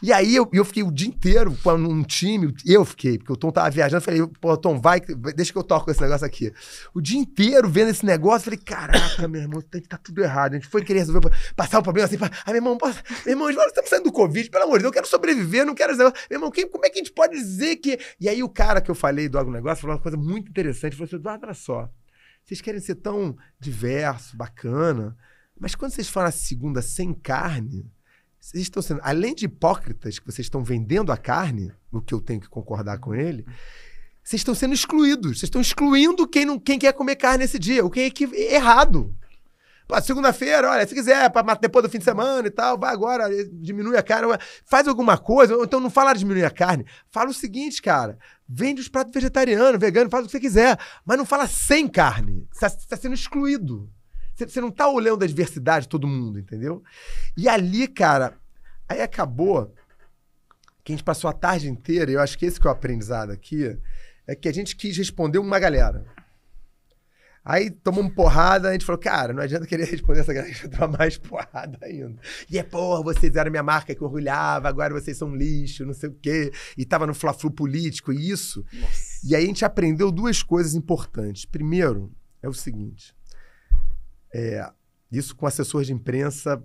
C: E aí eu fiquei o dia inteiro com um time. Porque o Tom tava viajando. Falei, pô, Tom, deixa que eu toco esse negócio aqui. O dia inteiro vendo esse negócio. Falei, caraca, meu irmão, tá tudo errado. A gente foi querer resolver, passar o problema assim. Meu irmão, meu irmão, nós estamos saindo do Covid, pelo amor de Deus, eu quero sobreviver, não quero... Meu irmão, como é que a gente pode dizer que... E aí o cara que eu falei do agronegócio falou uma coisa muito interessante, falou assim, Eduardo, olha só, vocês querem ser tão diverso, bacana, mas quando vocês falam a segunda sem carne, vocês estão sendo, além de hipócritas, que vocês estão vendendo a carne, o que eu tenho que concordar com ele, vocês estão sendo excluídos, vocês estão excluindo quem quer comer carne nesse dia, o que é errado. Pô, segunda-feira, olha, se quiser, depois do fim de semana e tal, vai agora, diminui a carne, faz alguma coisa, ou então não fala de diminuir a carne, fala o seguinte, cara, vende os pratos vegetarianos, veganos, faz o que você quiser, mas não fala sem carne, você está sendo excluído. Você não está olhando a diversidade de todo mundo, entendeu? E ali, cara, aí acabou que a gente passou a tarde inteira, e eu acho que esse que é o aprendizado aqui, é que a gente quis responder uma galera. Aí tomamos porrada, a gente falou, cara, não adianta querer responder essa galera, a gente vai tomar mais porrada ainda. E porra, vocês eram minha marca que eu orgulhava, agora vocês são lixo, não sei o quê. E tava no Fla-Flu político, e isso. Nossa. E aí a gente aprendeu 2 coisas importantes. Primeiro, é o seguinte, isso com assessor de imprensa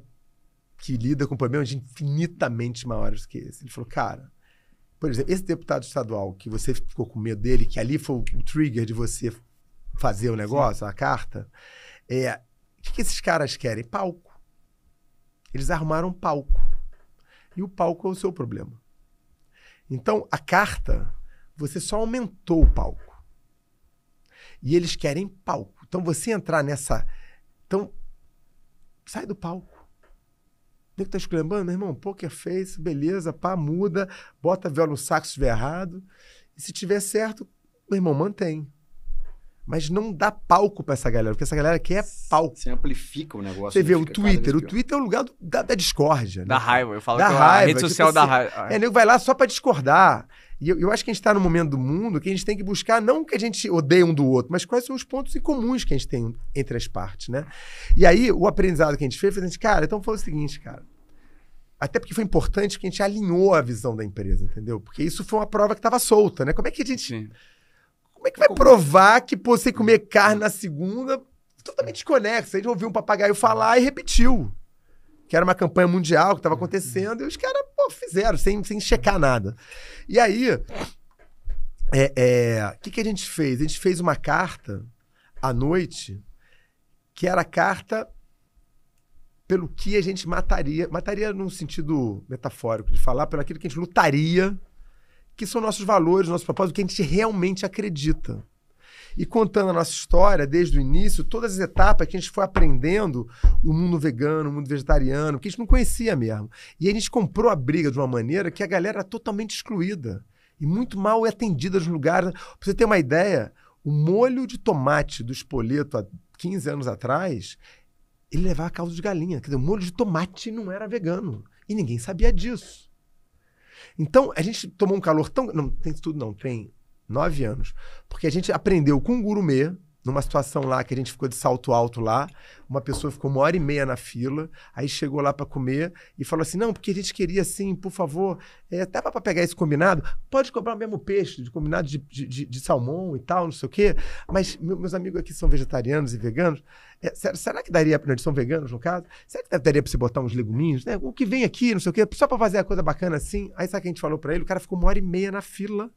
C: que lida com problemas infinitamente maiores que esse. Ele falou, cara, por exemplo, esse deputado estadual que você ficou com medo dele, que ali foi o trigger de você fazer o negócio, a carta, o que esses caras querem? Palco. Eles arrumaram um palco. E o palco é o seu problema. Então, a carta, você só aumentou o palco. E eles querem palco. Então, você entrar nessa... Então, sai do palco. O nego tá esculhambando, meu irmão, poker face, beleza, pá, muda, bota viola no saco se estiver errado. E se tiver certo, meu irmão, mantém. Mas não dá palco pra essa galera, porque essa galera quer palco.
A: Você amplifica o negócio.
C: Você vê o Twitter. O Twitter é o lugar da discórdia.
B: Da raiva. Eu falo
C: da
B: que
C: raiva,
B: a rede social
C: tipo
B: da
C: assim,
B: raiva.
C: nego vai lá só pra discordar. E eu acho que a gente tá num momento do mundo que a gente tem que buscar, não que a gente odeie um do outro, mas quais são os pontos em comuns que a gente tem entre as partes, né? E aí, o aprendizado que a gente fez foi a gente, cara, então foi o seguinte, cara. Até porque foi importante que a gente alinhou a visão da empresa, entendeu? Porque isso foi uma prova que estava solta, né? Como é que a gente...
B: Sim.
C: Como é que vai provar que você comer carne na segunda totalmente desconexo? A gente ouviu um papagaio falar e repetiu. Que era uma campanha mundial que estava acontecendo e os caras, fizeram, sem checar nada. E aí, o que a gente fez? A gente fez uma carta à noite, que era a carta pelo que a gente mataria. Mataria num sentido metafórico de falar, pelo aquilo que a gente lutaria, que são nossos valores, nossos propósitos, que a gente realmente acredita. E contando a nossa história, desde o início, todas as etapas que a gente foi aprendendo o mundo vegano, o mundo vegetariano, que a gente não conhecia mesmo. E a gente comprou a briga de uma maneira que a galera era totalmente excluída. E muito mal atendida nos lugares. Pra você ter uma ideia, o molho de tomate do Spoleto, há 15 anos atrás, ele levava caldo de galinha. Quer dizer, o molho de tomate não era vegano. E ninguém sabia disso. Então, a gente tomou um calor tão... Não, tem tudo não, tem 9 anos. Porque a gente aprendeu com um gourmet, numa situação lá que a gente ficou de salto alto lá, uma pessoa ficou 1h30 na fila, aí chegou lá para comer e falou assim, não, porque a gente queria assim, por favor, dá para pegar esse combinado? Pode cobrar o mesmo peixe, de combinado de salmão e tal, não sei o quê, mas meus amigos aqui são vegetarianos e veganos, será que daria, eles são veganos no caso, será que daria para você botar uns leguminhos, né? O que vem aqui, não sei o quê, só para fazer a coisa bacana assim? Aí sabe o que a gente falou para ele? O cara ficou 1h30 na fila,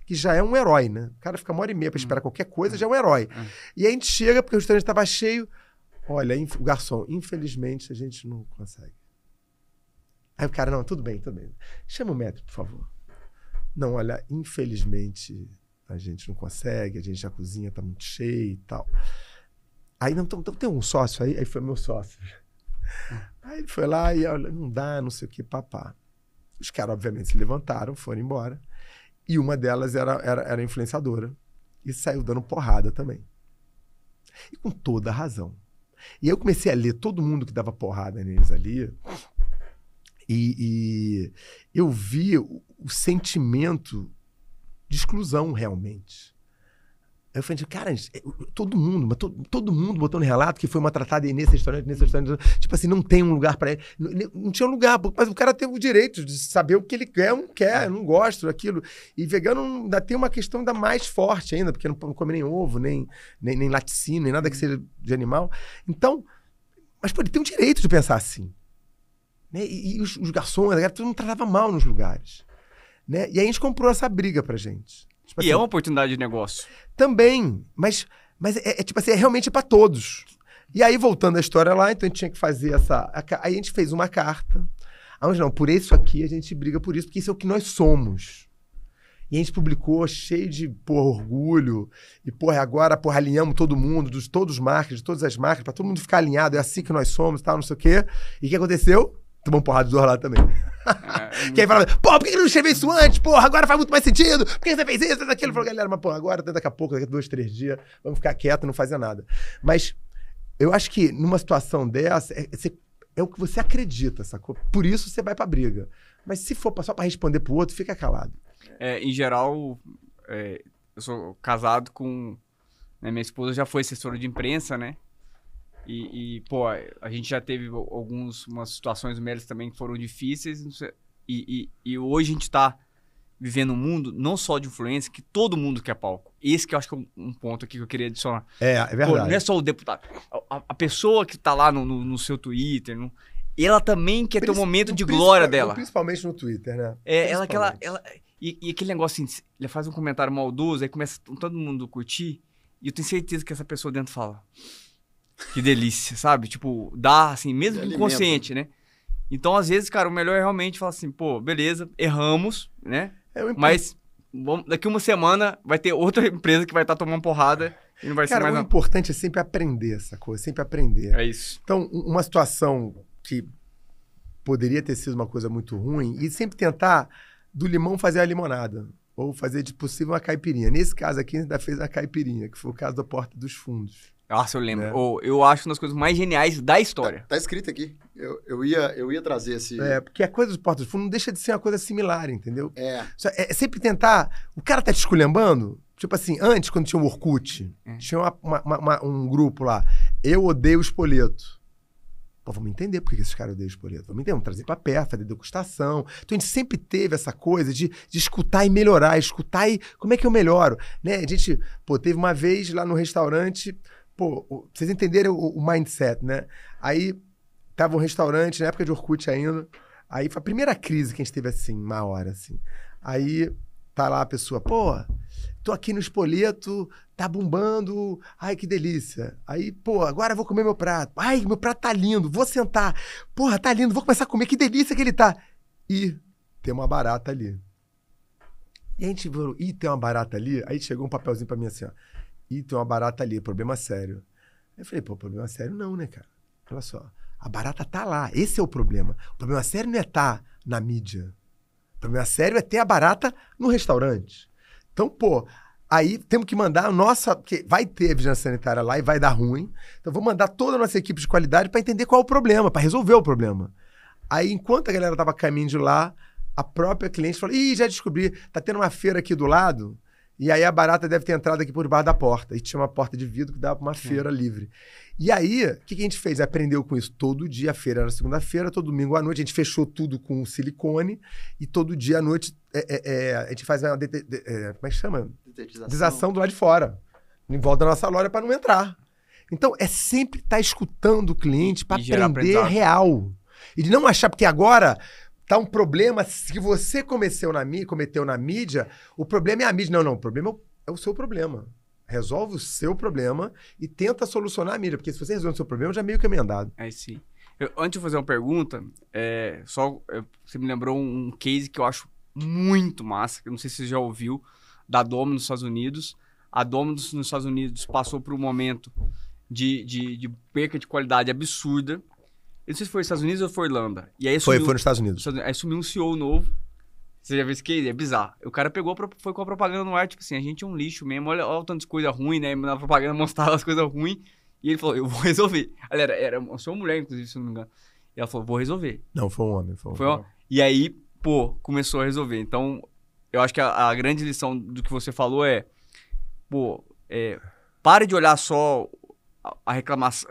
C: que já é um herói, né? O cara fica 1h30 para esperar qualquer coisa, já é um herói. E aí a gente chega, porque o restaurante estava cheio. Olha, o garçom, infelizmente a gente não consegue. Aí o cara, não, tudo bem. Chama o médico, por favor. Não, olha, infelizmente a gente não consegue, a cozinha tá muito cheia e tal. Aí, não, então tem um sócio aí? Aí foi meu sócio. Aí ele foi lá e, olha, não dá, não sei o que, papá. Os caras, obviamente, se levantaram, foram embora. E uma delas era influenciadora. E saiu dando porrada também. E com toda a razão. E aí eu comecei a ler todo mundo que dava porrada neles ali. E eu vi o sentimento de exclusão, realmente. Aí eu falei, cara, todo mundo botando relato que foi uma tratada nesse restaurante. Tipo assim, não tem um lugar para ele. Não tinha lugar, mas o cara teve o direito de saber o que ele quer, não quer, não gosta daquilo. E vegano ainda tem uma questão ainda mais forte ainda, porque não come nem ovo, nem laticínio, nem nada que seja de animal. Então, mas pô, ele tem o direito de pensar assim. Né? E os garçons, a galera, todo mundo tratava mal nos lugares. Né? E aí a gente comprou essa briga pra gente. Tipo assim,
B: é uma oportunidade de negócio.
C: Também, mas tipo assim, realmente para todos. E aí, voltando à história lá, então a gente tinha que fazer aí a gente fez uma carta. Onde não, por isso aqui a gente briga por isso, porque isso é o que nós somos. E a gente publicou cheio de, orgulho. E, agora, alinhamos todo mundo, todos os marcas, de todas as marcas, para todo mundo ficar alinhado, é assim que nós somos, tal, não sei o quê. E o que aconteceu? Tomou um porrada de dor lá também. Que aí fala, por que não escreveu isso antes? Agora faz muito mais sentido. Por que você fez isso, daquilo? Falou, galera, mas agora, daqui a pouco, daqui a 2, 3 dias, vamos ficar quieto e não fazer nada. Mas eu acho que numa situação dessa, é o que você acredita, sacou? Por isso você vai pra briga. Mas se for só pra responder pro outro, fica calado.
B: Em geral, eu sou casado com... Né, minha esposa já foi assessora de imprensa, né? A gente já teve umas situações numéricas também que foram difíceis. E hoje a gente tá vivendo um mundo não só de influência, que todo mundo quer palco. Esse que eu acho que é um ponto aqui que eu queria adicionar.
C: É verdade.
B: Não é só o deputado. A pessoa que tá lá no seu Twitter, E ela também quer ter um momento de glória dela.
C: Principalmente no Twitter, né?
B: E aquele negócio assim, ele faz um comentário maldoso, aí começa todo mundo a curtir, e eu tenho certeza que essa pessoa dentro fala, que delícia, sabe? Tipo, dá assim, mesmo que inconsciente, né? Então, às vezes, cara, o melhor é realmente falar assim, pô, beleza, erramos, né? Mas daqui uma semana vai ter outra empresa que vai estar tomando porrada e não vai ser mais nada.
C: O importante é sempre aprender essa coisa, sempre aprender.
B: É isso.
C: Então, uma situação que poderia ter sido uma coisa muito ruim, e sempre tentar do limão fazer a limonada, ou fazer de possível uma caipirinha. Nesse caso aqui, ainda fez a caipirinha, que foi o caso da Porta dos Fundos.
B: Nossa, eu lembro. Né? Eu acho uma das coisas mais geniais da história.
A: Tá escrito aqui. Eu ia trazer esse...
C: Porque a coisa dos Porta dos Fundos não deixa de ser uma coisa similar, entendeu?
A: É
C: sempre tentar... O cara tá te esculhambando. Tipo assim, antes, quando tinha o Orkut, tinha um grupo lá. Eu odeio o Spoleto. Pô, vamos entender por que esses caras odeiam o Spoleto. Vamos entender, vamos trazer pra perto, fazer degustação. Então a gente sempre teve essa coisa de escutar e melhorar, escutar e... Como é que eu melhoro? Né? A gente, teve uma vez lá no restaurante... vocês entenderam o mindset, né? Aí, tava um restaurante, na época de Orkut ainda. Aí, foi a primeira crise que a gente teve, assim, uma hora, assim. Aí, tá lá a pessoa, tô aqui no Spoleto, tá bombando, ai, que delícia. Aí, agora eu vou comer meu prato. Ai, meu prato tá lindo, vou sentar. Porra, tá lindo, vou começar a comer, que delícia que ele tá. E tem uma barata ali. E a gente falou, tem uma barata ali? Aí chegou um papelzinho pra mim assim, ó. Tem uma barata ali, problema sério. Aí eu falei, problema sério não, né, cara? Olha só, a barata tá lá, esse é o problema. O problema sério não é estar na mídia. O problema sério é ter a barata no restaurante. Então, aí temos que mandar a nossa... Porque vai ter vigilância sanitária lá e vai dar ruim. Então, vou mandar toda a nossa equipe de qualidade para entender qual é o problema, para resolver o problema. Aí, enquanto a galera tava caminho de lá, a própria cliente falou, já descobri, tá tendo uma feira aqui do lado... E aí a barata deve ter entrado aqui por debaixo da porta. E tinha uma porta de vidro que dava para uma feira livre. E aí, o que a gente fez? Aprendeu com isso todo dia. A feira era segunda-feira, todo domingo à noite. A gente fechou tudo com silicone. E todo dia à noite a gente faz uma... como é que chama? Detetização do lado de fora. Em volta da nossa loja para não entrar. Então, é sempre estar escutando o cliente para aprender real. E de não achar, porque agora... Tá um problema, se você cometeu na mídia, o problema é a mídia. Não, o problema é o seu problema. Resolve o seu problema e tenta solucionar a mídia, porque se você resolve o seu problema, já é meio que emendado.
B: Sim. Antes de fazer uma pergunta, você me lembrou um case que eu acho muito massa, que eu não sei se você já ouviu, da Domino's nos Estados Unidos. A Domino's nos Estados Unidos passou por um momento de perca de qualidade absurda. Eu não sei se foi nos Estados Unidos ou foi Irlanda. E aí
C: foi nos Estados Unidos.
B: Aí sumiu um CEO novo. Você já viu esse case? É bizarro. O cara foi com a propaganda no ar, tipo assim, a gente é um lixo mesmo, olha o tanto de coisa ruim, né? Na propaganda mostrava as coisas ruins. E ele falou, eu vou resolver. Era uma mulher, inclusive, se não me engano. E ela falou, vou resolver.
C: Não, foi um homem. Foi um homem.
B: E aí, começou a resolver. Então, eu acho que a grande lição do que você falou pare de olhar só a reclamação...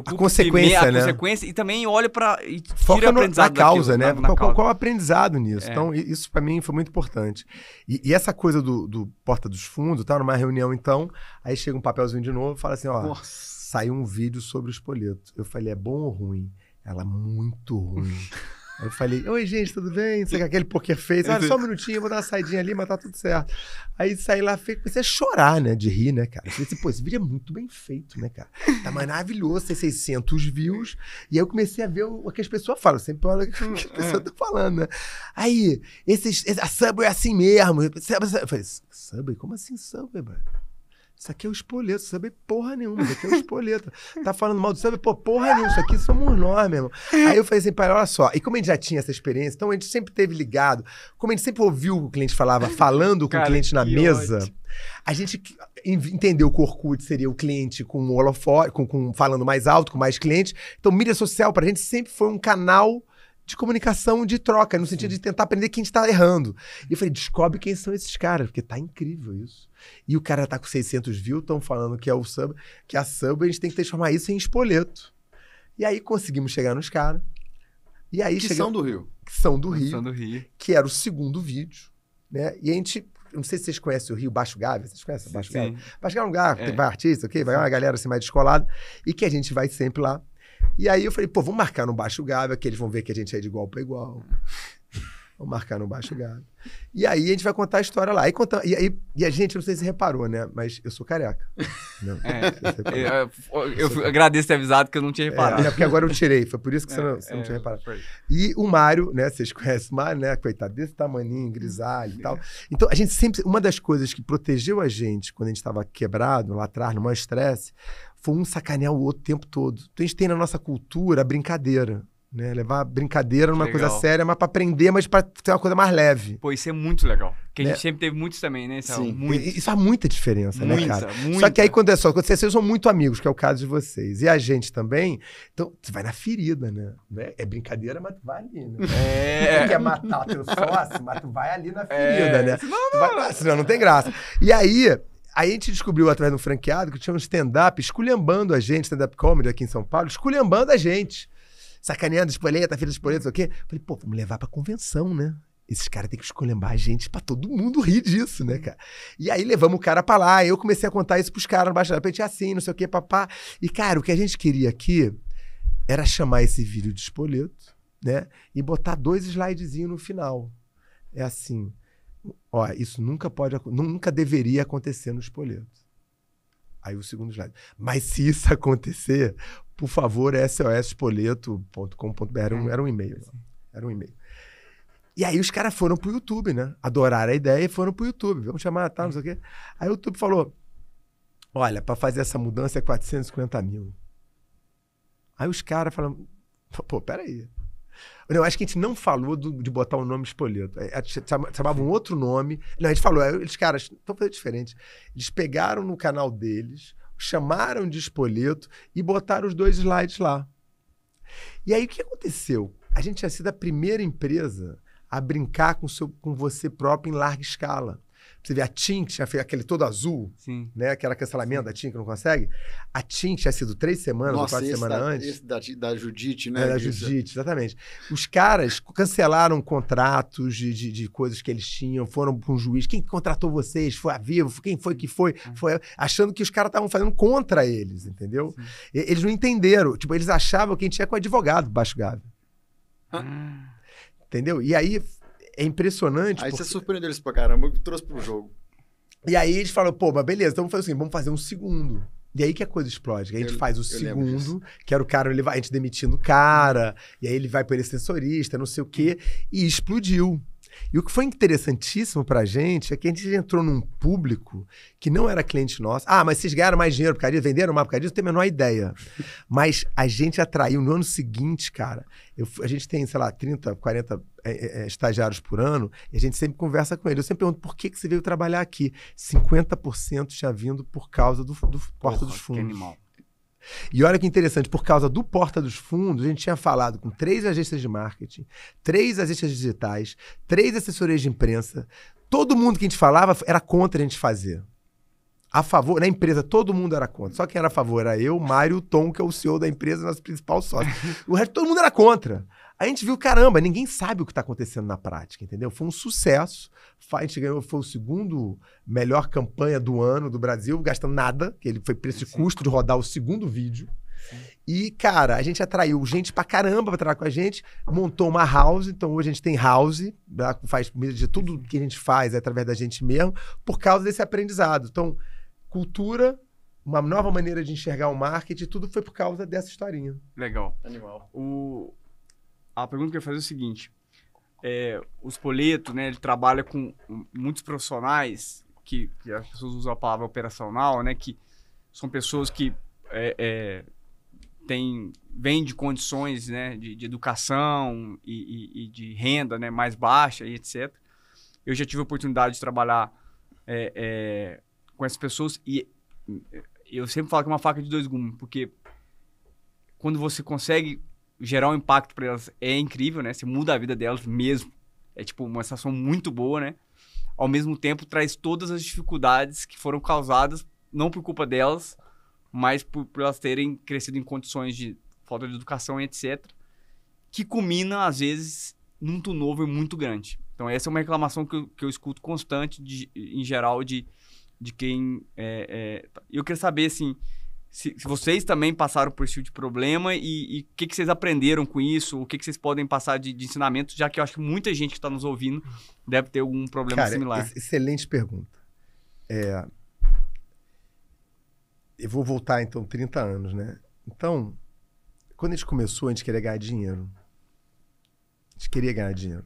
C: A consequência, né?
B: E também olha para e
C: foca
B: aprendizado
C: na causa,
B: daquilo,
C: né? Qual o aprendizado nisso? Então, isso para mim foi muito importante. E essa coisa do Porta dos Fundos, tá numa reunião então, aí chega um papelzinho de novo e fala assim, saiu um vídeo sobre o Spoleto. Eu falei, é bom ou ruim? Ela, muito ruim. Aí eu falei, oi gente, tudo bem? Não sei aquele poker face. Olha, só um minutinho, eu vou dar uma saidinha ali, mas tá tudo certo. Aí saí lá, comecei a chorar, né? De rir, né, cara? Eu falei assim, esse vídeo é muito bem feito, né, cara? Tá maravilhoso, tem 600 views. E aí eu comecei a ver o que as pessoas falam. Sempre olha o que as pessoas estão falando, né? Aí, a Subway é assim mesmo. Eu falei, Subway? Como assim Subway, mano? Isso aqui é o Spoleto, Subway porra nenhuma, isso aqui é o Spoleto. Tá falando mal do Subway, porra nenhuma, isso aqui somos nós, meu irmão. Aí eu falei assim, pai, olha só, e como a gente já tinha essa experiência, então a gente sempre teve ligado, como a gente sempre ouviu o que o cliente falava, falando com o cliente na mesa, ótimo. A gente entendeu que o Orkut seria o cliente com o holofote, falando mais alto, com mais clientes. Então mídia social pra gente sempre foi um canal de comunicação, de troca, no sentido de tentar aprender quem está errando. E eu falei, descobre quem são esses caras, porque tá incrível isso. E o cara tá com 600 views, estão falando que é o Subway, que a Subway, a gente tem que transformar isso em Spoleto. E aí conseguimos chegar nos caras. E aí
A: são do Rio.
C: Que são do Rio. Que era o segundo vídeo, né? E a gente, não sei se vocês conhecem o Rio Baixo Gávea, vocês conhecem o Baixo Gávea? Baixo Gávea é um lugar, vai artista, ok? Vai uma galera assim mais descolada, e que a gente vai sempre lá. E aí eu falei, pô, vamos marcar no Baixo Gávea, que eles vão ver que a gente é de igual para igual. Vamos marcar no Baixo Gávea. E aí a gente vai contar a história lá. E a gente, não sei se reparou, né? Mas eu sou careca. Não,
B: eu agradeço ter avisado que eu não tinha reparado.
C: Porque agora eu tirei. Foi por isso que você não tinha reparado. E o Mário, né? Vocês conhecem o Mário, né? Coitado, desse tamaninho, grisalho e tal. Então, a gente sempre... Uma das coisas que protegeu a gente quando a gente estava quebrado, lá atrás, no maior estresse, foi um sacanear o outro o tempo todo. Então, a gente tem na nossa cultura a brincadeira. Né? Levar a brincadeira numa coisa séria, mas pra aprender, mas pra ter uma coisa mais leve.
B: Pô, isso é muito legal. Porque a gente sempre teve muitos também, né?
C: Sim.
B: Muito.
C: Isso faz muita diferença, né, cara?
B: Muita.
C: Só que aí, quando vocês são muito amigos, que é o caso de vocês, e a gente também, então, você vai na ferida, né? É brincadeira, mas tu vai ali, né? Tu quer matar teu sócio, mas tu vai ali na ferida, né? Senão não tem graça. E aí a gente descobriu, através do franqueado, que tinha um stand-up esculhambando a gente, stand-up comedy aqui em São Paulo, esculhambando a gente. Sacaneando, espoleta, filha de espoleta, não sei o quê. Falei, pô, vamos levar pra convenção, né? Esses caras têm que esculhambar a gente pra todo mundo rir disso, né, cara? E aí levamos o cara pra lá, eu comecei a contar isso pros caras no Baixo da repente assim, não sei o quê, papá. E, cara, o que a gente queria aqui era chamar esse vídeo de espoleto, né? E botar 2 slidezinhos no final. É assim, ó, isso nunca deveria acontecer no espoleto. Aí o segundo slide. Mas se isso acontecer, por favor, sosespoleto.com.br. Era um e-mail. Era um e-mail. E aí os caras foram pro YouTube, né? Adoraram a ideia e foram pro YouTube. Vamos chamar, tá, não sei o quê. Aí o YouTube falou, olha, para fazer essa mudança é 450 mil. Aí os caras falaram, pô, peraí. Eu acho que a gente não falou de botar o nome espoleto. Chamava um outro nome. Não, a gente falou, eles caras estão fazendo diferente. Eles pegaram no canal deles, chamaram de espoleto e botaram os 2 slides lá. E aí o que aconteceu? A gente tinha sido a primeira empresa a brincar com você próprio em larga escala. Você vê a TIM, que tinha feito aquele todo azul,
B: Sim.
C: né? Aquela cancelamento da TIM que não consegue. A TIM tinha sido 3 semanas ou 4 semanas antes.
A: Esse da Judite, né?
C: Da Judite, exatamente. Os caras cancelaram contratos de coisas que eles tinham, foram para um juiz. Quem contratou vocês? Foi a Vivo? Quem foi que foi? Achando que os caras estavam fazendo contra eles, entendeu? Eles não entenderam. Tipo, eles achavam que a gente ia com advogado Baixo Gávea. Entendeu? E aí... É impressionante.
A: Aí você surpreendeu eles pra caramba e trouxe pro jogo.
C: E aí eles falaram, pô, mas beleza, então vamos fazer assim, vamos fazer um segundo. E aí que a coisa explode. Que a gente faz o segundo, que era o cara, a gente demitindo o cara, e aí ele vai para ele sensorista, não sei o quê, e explodiu. E o que foi interessantíssimo pra gente é que a gente entrou num público que não era cliente nosso. Ah, mas vocês ganharam mais dinheiro por causa disso, venderam mais por causa disso, não tenho a menor ideia. Mas a gente atraiu no ano seguinte, cara. A gente tem, sei lá, 30, 40 estagiários por ano, e a gente sempre conversa com eles. Eu sempre pergunto, por que você veio trabalhar aqui? 50% tinha vindo por causa do Porta dos Fundos.
B: Que animal.
C: E olha que interessante, por causa do Porta dos Fundos, a gente tinha falado com 3 agências de marketing, 3 agências digitais, 3 assessorias de imprensa. Todo mundo que a gente falava era contra a gente fazer. A favor, na empresa, todo mundo era contra. Só quem era a favor era eu, Mário, o Tom, que é o CEO da empresa, nosso principal sócio. O resto, todo mundo era contra. A gente viu, caramba, ninguém sabe o que está acontecendo na prática, entendeu? Foi um sucesso. A gente ganhou, foi o 2º melhor campanha do ano do Brasil, gastando nada, que ele foi preço de custo de rodar o 2º vídeo. Sim. E, cara, a gente atraiu gente pra caramba pra trabalhar com a gente, montou uma house, então hoje a gente tem house, faz de tudo que a gente faz é através da gente mesmo, por causa desse aprendizado. Então, cultura, uma nova maneira de enxergar o marketing, tudo foi por causa dessa historinha.
B: Legal.
A: Animal.
B: A pergunta que eu ia fazer é o seguinte, o Spoleto, né, ele trabalha com muitos profissionais, que as pessoas usam a palavra operacional, né, que são pessoas que vêm de condições, né, de educação e de renda, né, mais baixa e etc. Eu já tive a oportunidade de trabalhar com essas pessoas e eu sempre falo que é uma faca de 2 gumes, porque quando você consegue gerar um impacto para elas é incrível, né? Você muda a vida delas mesmo. É tipo uma sensação muito boa, né? Ao mesmo tempo traz todas as dificuldades que foram causadas, não por culpa delas, mas por elas terem crescido em condições de falta de educação e etc. Que culmina, às vezes, num turnover muito grande. Então essa é uma reclamação que eu escuto constante, em geral, de quem... Eu queria saber, assim, se vocês também passaram por esse tipo de problema e o que vocês aprenderam com isso, o que vocês podem passar de ensinamento, já que eu acho que muita gente que está nos ouvindo deve ter algum problema similar.
C: Excelente pergunta. Eu vou voltar, então, 30 anos, né? Então, quando a gente começou, a gente queria ganhar dinheiro. A gente queria ganhar dinheiro.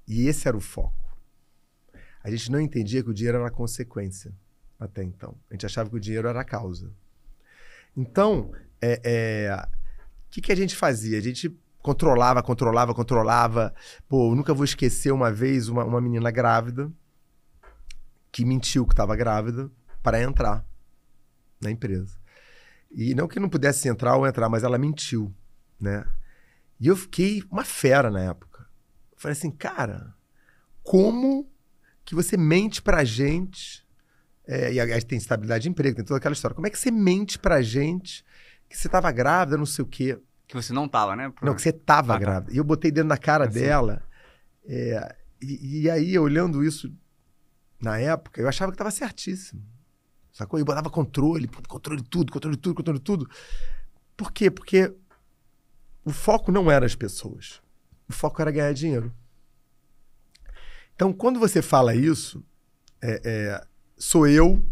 C: E esse era o foco. A gente não entendia que o dinheiro era a consequência até então. A gente achava que o dinheiro era a causa. Então, que a gente fazia? A gente controlava. Pô, eu nunca vou esquecer uma vez uma menina grávida que mentiu que estava grávida para entrar na empresa. E não que não pudesse entrar ou entrar, mas ela mentiu, né? E eu fiquei uma fera na época. Eu falei assim, cara, como que você mente pra gente? E a gente tem estabilidade de emprego, tem toda aquela história. Como é que você mente pra gente que você tava grávida, não sei o quê?
B: Que você não tava, né?
C: Não, que você tava grávida. E eu botei dentro da cara dela. E aí, olhando isso na época, eu achava que tava certíssimo. Sacou? Eu botava controle tudo. Por quê? Porque o foco não era as pessoas. O foco era ganhar dinheiro. Então, quando você fala isso, sou eu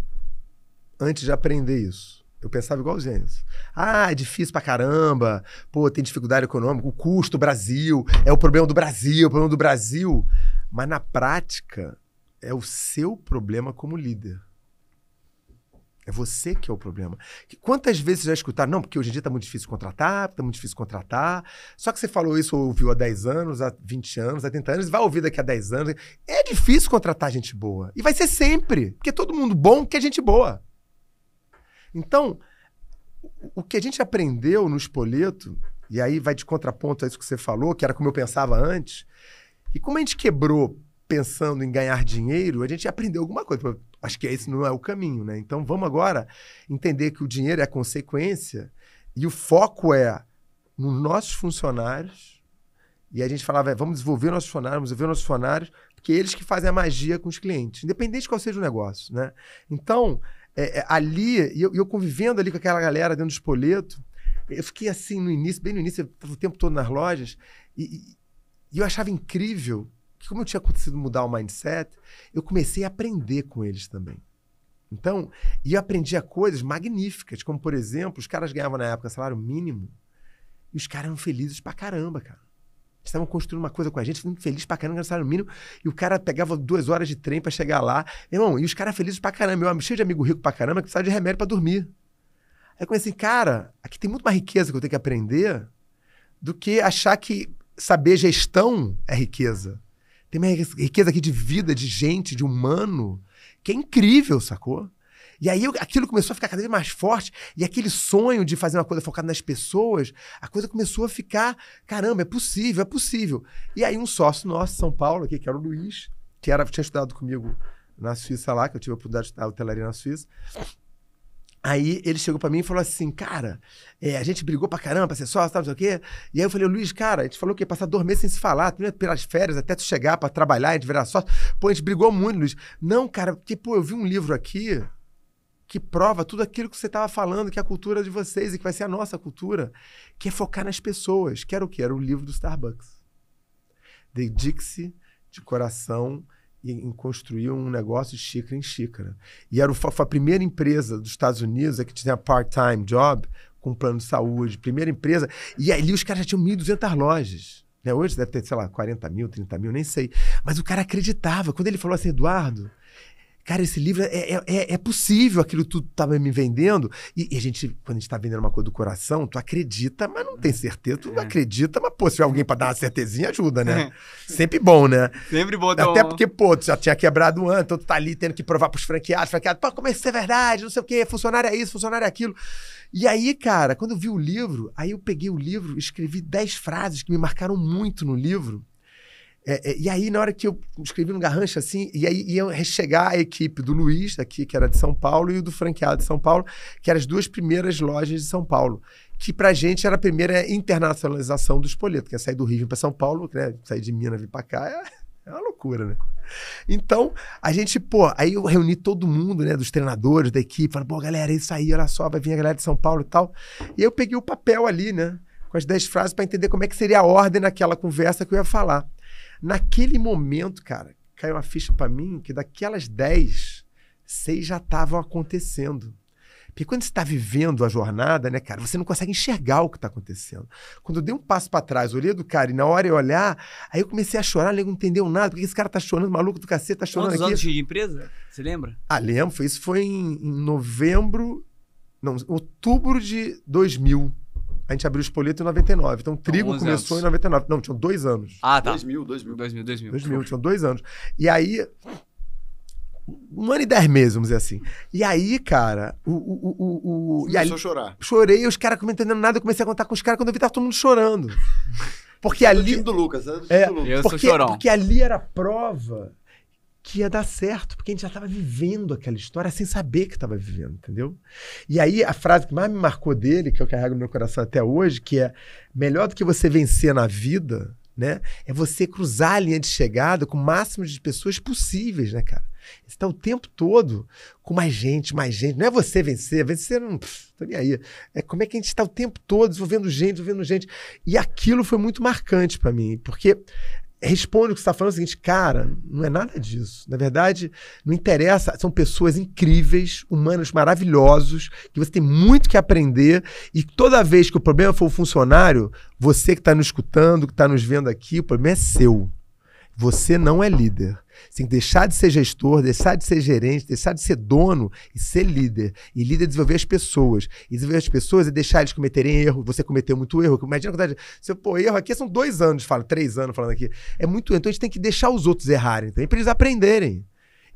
C: antes de aprender isso. Eu pensava igualzinho isso. Ah, é difícil pra caramba. Pô, tem dificuldade econômica. O custo, Brasil. É o problema do Brasil. Mas, na prática, é o seu problema como líder. É você que é o problema. Quantas vezes você já escutaram? Não, porque hoje em dia tá muito difícil contratar. Só que você falou isso ou ouviu há 10 anos, há 20 anos, há 30 anos, e vai ouvir daqui a 10 anos. É difícil contratar gente boa. E vai ser sempre. Porque todo mundo bom quer gente boa. Então, o que a gente aprendeu no Spoleto, e aí vai de contraponto a isso que você falou, que era como eu pensava antes, e como a gente quebrou pensando em ganhar dinheiro, a gente aprendeu alguma coisa. Acho que esse não é o caminho, né? Então vamos agora entender que o dinheiro é a consequência e o foco é nos nossos funcionários. E a gente falava, vamos desenvolver nossos funcionários, porque eles que fazem a magia com os clientes, independente de qual seja o negócio, né? Então, ali, eu convivendo ali com aquela galera dentro do Spoleto, eu fiquei assim no início, bem no início, eu estava o tempo todo nas lojas, e eu achava incrível que, como eu tinha conseguido mudar o mindset, eu comecei a aprender com eles também. Então, eu aprendia coisas magníficas, como, por exemplo, os caras ganhavam na época salário mínimo, e os caras eram felizes pra caramba, cara. Eles estavam construindo uma coisa com a gente, feliz pra caramba, ganhando salário mínimo, e o cara pegava 2 horas de trem pra chegar lá. Irmão, e os caras felizes pra caramba. Eu cheio de amigo rico pra caramba que precisava de remédio pra dormir. Aí eu comecei, cara, aqui tem muito mais riqueza que eu tenho que aprender do que achar que saber gestão é riqueza. Tem uma riqueza aqui de vida, de gente, de humano, que é incrível, sacou? E aí aquilo começou a ficar cada vez mais forte, e aquele sonho de fazer uma coisa focada nas pessoas, a coisa começou a ficar, caramba, é possível. E aí um sócio nosso, São Paulo, aqui, que era o Luiz, que tinha estudado comigo na Suíça lá, que eu tive a oportunidade de estudar hotelaria na Suíça. Aí ele chegou pra mim e falou assim, cara, a gente brigou pra caramba pra ser sócio, não sei o quê. E aí eu falei, Luiz, cara, a gente falou que ia passar 2 meses sem se falar, primeiro pelas férias, até tu chegar pra trabalhar, a gente virar sócio. Pô, a gente brigou muito, Luiz. Não, cara, porque, pô, eu vi um livro aqui que prova tudo aquilo que você tava falando, que é a cultura de vocês e que vai ser a nossa cultura, que é focar nas pessoas. Que era o quê? Era o livro do Starbucks. Dedique-se de coração em construir um negócio de xícara em xícara. E foi a primeira empresa dos Estados Unidos que tinha part-time job, com plano de saúde, primeira empresa. E ali os caras já tinham 1.200 lojas. Né? Hoje deve ter, sei lá, 40 mil, 30 mil, nem sei. Mas o cara acreditava. Quando ele falou assim, Eduardo, cara, esse livro é possível, aquilo tudo estava me vendendo. E a gente, quando a gente está vendendo uma coisa do coração, tu acredita, mas não tem certeza. Tu acredita, mas, pô, se tiver alguém para dar uma certezinha, ajuda, né? Sempre bom, né?
B: Sempre bom.
C: Até porque, pô, tu já tinha quebrado antes, então tu tá ali tendo que provar pros franqueados, pô, como é que isso é verdade, não sei o quê, funcionário é isso, funcionário é aquilo. E aí, cara, quando eu vi o livro, aí eu peguei o livro, escrevi 10 frases que me marcaram muito no livro. E aí, na hora que eu escrevi no garrancho, assim, e aí ia chegar a equipe do Luiz, aqui, que era de São Paulo, e o do franqueado de São Paulo, que eram as 2 primeiras lojas de São Paulo, que pra gente era a primeira internacionalização do Spoleto, que é sair do Rio para São Paulo, né? Sair de Minas vir pra cá É uma loucura, né? Então, a gente, aí eu reuni todo mundo, né, dos treinadores, da equipe, falei, galera, é isso aí, olha só, vai vir a galera de São Paulo e tal. E aí eu peguei o papel ali, né, com as 10 frases para entender como é que seria a ordem naquela conversa que eu ia falar. Naquele momento, cara, caiu uma ficha para mim que daquelas 10, 6 já estavam acontecendo. Porque quando você está vivendo a jornada, né, cara, você não consegue enxergar o que está acontecendo. Quando eu dei um passo para trás, olhei do cara e na hora eu olhar, aí eu comecei a chorar, o nego não entendeu nada. Por que esse cara tá chorando, maluco do cacete, tá chorando aqui?
B: Quantos anos de empresa? Você lembra?
C: Ah, lembro. Isso foi em outubro de 2000. A gente abriu o Spoleto em 99. Então o trigo começou em 99. Não, tinham 2 anos.
B: Ah, tá.
A: 2000.
C: 2000, tinham 2 anos. E aí... 1 ano e 10 meses, vamos dizer assim. E aí, cara...
A: Começou a chorar.
C: Chorei, os caras não entendendo nada, eu comecei a contar com os caras, quando eu vi, tava todo mundo chorando. Porque ali...
A: O time do Lucas, né?
B: Eu sou chorão.
C: Porque ali era a prova que ia dar certo, porque a gente já tava vivendo aquela história sem saber que tava vivendo, entendeu? E aí, a frase que mais me marcou dele, que eu carrego no meu coração até hoje, que é: melhor do que você vencer na vida, né, é você cruzar a linha de chegada com o máximo de pessoas possíveis, né, cara? Você tá o tempo todo com mais gente. Não é você vencer não, tô nem aí. É como é que a gente está o tempo todo desenvolvendo gente. E aquilo foi muito marcante para mim, porque responde o que você está falando, é o seguinte, cara, não é nada disso. Na verdade, não interessa, são pessoas incríveis, humanos maravilhosos, que você tem muito que aprender, e toda vez que o problema for o funcionário, você que está nos escutando, que está nos vendo aqui, o problema é seu. Você não é líder. Você tem que deixar de ser gestor, deixar de ser gerente, deixar de ser dono e ser líder. E líder é desenvolver as pessoas. E desenvolver as pessoas é deixar eles cometerem erro. Você cometeu muito erro. Imagina a quantidade de... erro aqui são 2 anos, 3 anos falando aqui. É muito erro. Então a gente tem que deixar os outros errarem também, para eles aprenderem.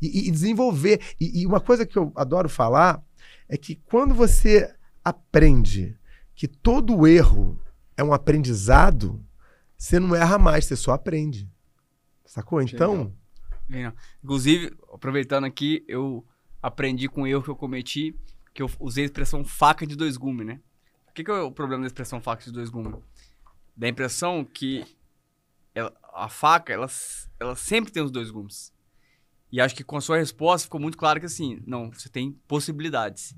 C: E desenvolver. E uma coisa que eu adoro falar é que quando você aprende que todo erro é um aprendizado, você não erra mais, você só aprende. Sacou? Então...
B: Inclusive, aproveitando aqui, eu aprendi com o erro que eu cometi, que eu usei a expressão faca de 2 gumes, né? O que é o problema da expressão faca de 2 gumes? Dá a impressão que a faca, ela sempre tem os 2 gumes. E acho que com a sua resposta ficou muito claro que assim, não, você tem possibilidades.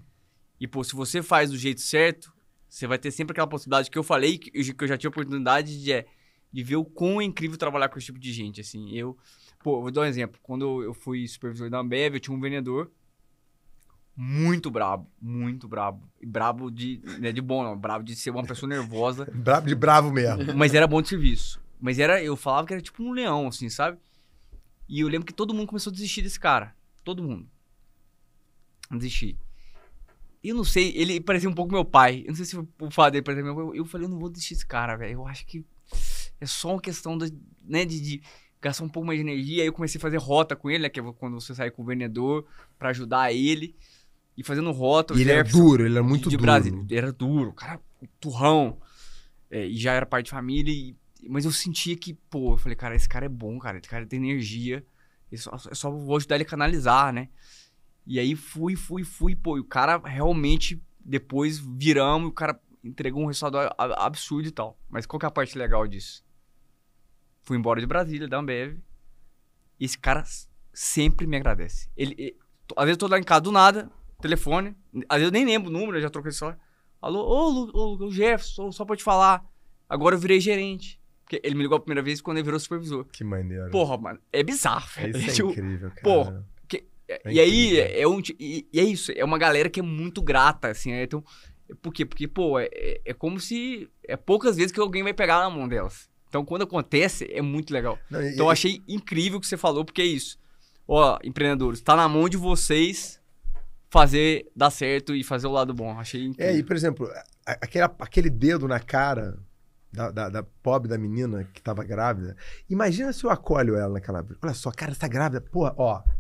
B: E, se você faz do jeito certo, você vai ter sempre aquela possibilidade que eu falei, que eu já tinha oportunidade de ver o quão é incrível trabalhar com esse tipo de gente, assim. Eu vou dar um exemplo. Quando eu fui supervisor da Ambev, eu tinha um vendedor muito brabo. E brabo não é de bom, não. Brabo de ser uma pessoa nervosa.
C: Brabo de bravo mesmo.
B: Mas era bom de serviço. Mas eu falava que era tipo um leão, assim, sabe? E eu lembro que todo mundo começou a desistir desse cara. Todo mundo. Desistir. Eu não sei, ele parecia um pouco meu pai. Eu não sei se o fato dele parecia meu pai. Eu falei, eu não vou desistir desse cara, velho. Eu acho que é só uma questão de gastar um pouco mais de energia. Aí eu comecei a fazer rota com ele, né? Que é quando você sai com o vendedor pra ajudar ele. E fazendo rota.
C: E ele era duro, ele era muito duro.
B: Brasil. Ele era duro, cara, turrão. E já era pai de família. Mas eu sentia que, eu falei, cara, esse cara é bom, cara. Esse cara tem energia. Eu só vou ajudar ele a canalizar, né? E aí fui. E o cara realmente, depois viramos, o cara entregou um resultado absurdo e tal. Mas qual que é a parte legal disso? Fui embora de Brasília, da Ambev. E esse cara sempre me agradece. Às vezes eu tô lá em casa do nada, telefone. Às vezes eu nem lembro o número, eu já troquei esse celular. Alô, ô Jefferson, só pra te falar. Agora eu virei gerente. Porque ele me ligou a primeira vez quando ele virou supervisor.
C: Que maneiro.
B: Porra, mano, é bizarro.
C: Isso é incrível, cara.
B: Porra. E aí, é isso. É uma galera que é muito grata, assim. Então, por quê? Porque, é como se... É poucas vezes que alguém vai pegar na mão delas. Então, quando acontece, é muito legal. Então, eu achei incrível o que você falou, porque é isso. Ó, empreendedores, tá na mão de vocês fazer dar certo e fazer o lado bom. Achei incrível.
C: E, por exemplo, aquele dedo na cara da pobre da menina que tava grávida. Imagina se eu acolho ela naquela... Olha só, cara, você tá grávida.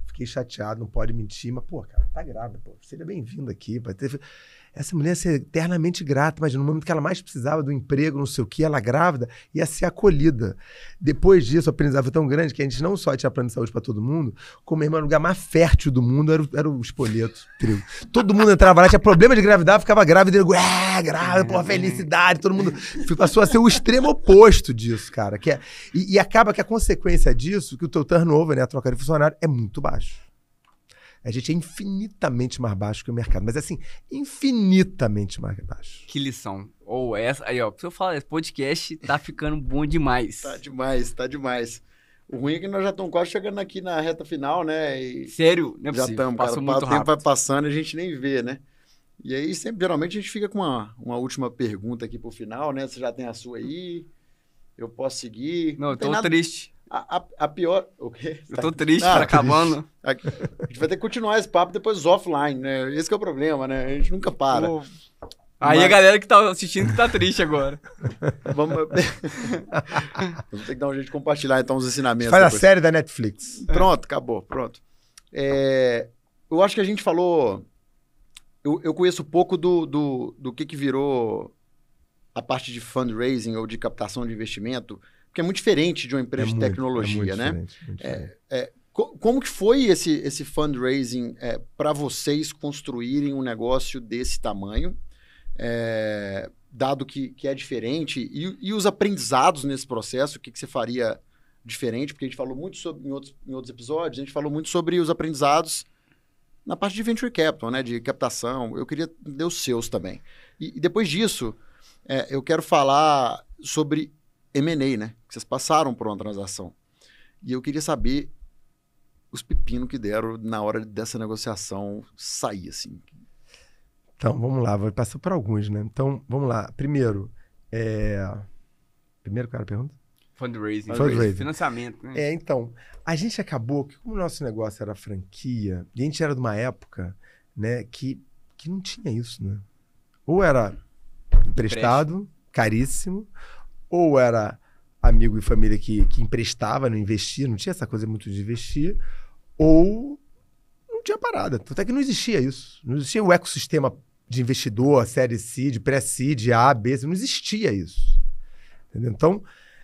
C: Fiquei chateado, não pode mentir. Mas, cara, tá grávida, seja bem-vindo aqui. essa mulher ia ser eternamente grata. Imagina, no momento que ela mais precisava do emprego, não sei o que, ela grávida, ia ser acolhida. Depois disso, o aprendizado foi tão grande que a gente não só tinha plano de saúde para todo mundo, como, irmão, o lugar mais fértil do mundo era o espoleto, trigo. Todo mundo entrava lá, tinha problema de gravidar, ficava grávida, grávida, pô, felicidade, todo mundo passou a ser o extremo oposto disso, cara. E acaba que a consequência disso, que o teu turnover, né, a troca de funcionário, é muito baixo. A gente é infinitamente mais baixo que o mercado. Mas assim, infinitamente mais baixo.
B: Que lição. Ou essa... Aí, ó, se eu falar, esse podcast tá ficando bom demais.
A: Tá demais, tá demais. O ruim é que nós já estamos quase chegando aqui na reta final, né? E
B: sério? Não é
A: já
B: possível.
A: estamos, cara.
B: Passou muito
A: O tempo
B: rápido.
A: vai passando e a gente nem vê, né? E aí, sempre, geralmente, a gente fica com uma última pergunta aqui pro final, né? Você já tem a sua aí? Eu posso seguir?
B: Não, eu
A: tem
B: tô
A: nada...
B: triste.
A: A pior... O quê?
B: Eu tô triste, tá acabando.
A: A gente vai ter que continuar esse papo depois offline, né? Esse que é o problema, né? A gente nunca para.
B: Pô. Aí a galera que tá assistindo que tá triste agora.
A: Vamos ter que dar um jeito de compartilhar, então, os ensinamentos.
C: Faz
A: depois.
C: a série da Netflix.
A: Pronto, acabou, pronto. Eu acho que a gente falou... Eu conheço pouco do que virou a parte de fundraising ou de captação de investimento, porque é muito diferente de uma empresa de tecnologia, né?
C: Muito diferente.
A: Como que foi esse fundraising para vocês construírem um negócio desse tamanho, dado que é diferente, e os aprendizados nesse processo, o que você faria diferente? Porque a gente falou muito sobre, em outros episódios, a gente falou muito sobre os aprendizados na parte de venture capital, né, de captação. Eu queria ter os seus também. E depois disso, eu quero falar sobre M&A, né? Que vocês passaram por uma transação. E eu queria saber os pepinos que deram na hora dessa negociação sair, assim.
C: Então, vamos lá. Vou passar por alguns, né? Então, vamos lá. Primeiro, cara, pergunta?
B: Fundraising. Financiamento, né?
C: Então, a gente acabou que, como o nosso negócio era franquia, e a gente era de uma época, né, que não tinha isso, né? Ou era emprestado, caríssimo, ou era amigo e família que emprestava, não investia, não tinha essa coisa muito de investir, ou não tinha parada. Até que não existia isso. Não existia o ecossistema de investidor, série C, de pré-seed, A, B, não existia isso. Entendeu? Então,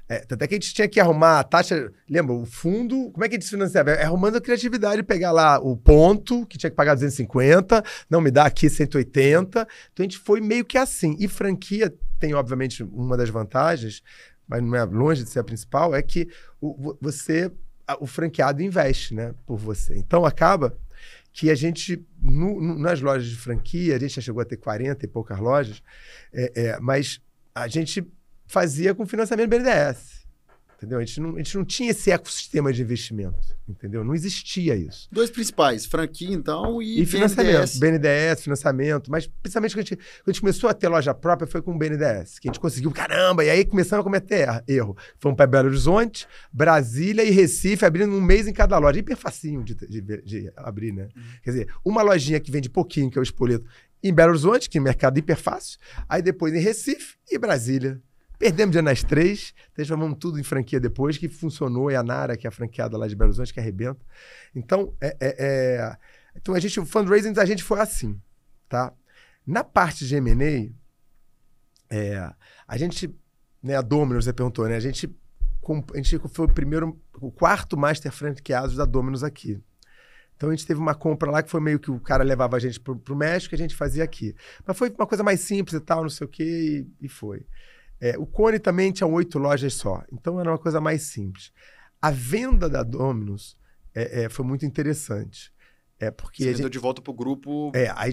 C: até que a gente tinha que arrumar a taxa... Lembra, o fundo... Como é que a gente financiava? Arrumando a criatividade, pegar lá o ponto, que tinha que pagar 250, não, me dá aqui 180. Então, a gente foi meio que assim. E franquia tem, obviamente, uma das vantagens, mas não é longe de ser a principal, é que o franqueado investe, né, por você. Então, acaba que a gente, nas lojas de franquia, a gente já chegou a ter 40 e poucas lojas, mas a gente fazia com financiamento BNDES, entendeu? A gente não tinha esse ecossistema de investimento, entendeu? Não existia isso.
A: Dois principais, franquia, então, e
C: financiamento. BNDES, financiamento, mas principalmente quando a gente começou a ter loja própria foi com o BNDES, que a gente conseguiu, caramba, e aí começamos a cometer erro. Fomos para Belo Horizonte, Brasília e Recife, abrindo um mês em cada loja. Hiper facinho de abrir, né? Quer dizer, uma lojinha que vende pouquinho, que é o Espoleto, em Belo Horizonte, que é um mercado hiper fácil, aí depois em Recife e Brasília. Perdemos dia nas 3, transformamos tudo em franquia depois, que funcionou, e a Nara, que é a franqueada lá de Belo Horizonte, que arrebenta. Então, então o fundraising da gente foi assim, tá? Na parte de M&A, a gente, né, a Domino's, você perguntou, né? A gente foi o quarto master franqueado da Domino's aqui. Então, a gente teve uma compra lá que foi meio que o cara levava a gente pro México e a gente fazia aqui. Mas foi uma coisa mais simples e tal, não sei o quê, e foi. O Cone também tinha 8 lojas só. Então, era uma coisa mais simples. A venda da Domino's foi muito interessante. Porque
A: você vendeu de volta pro grupo...
C: Aí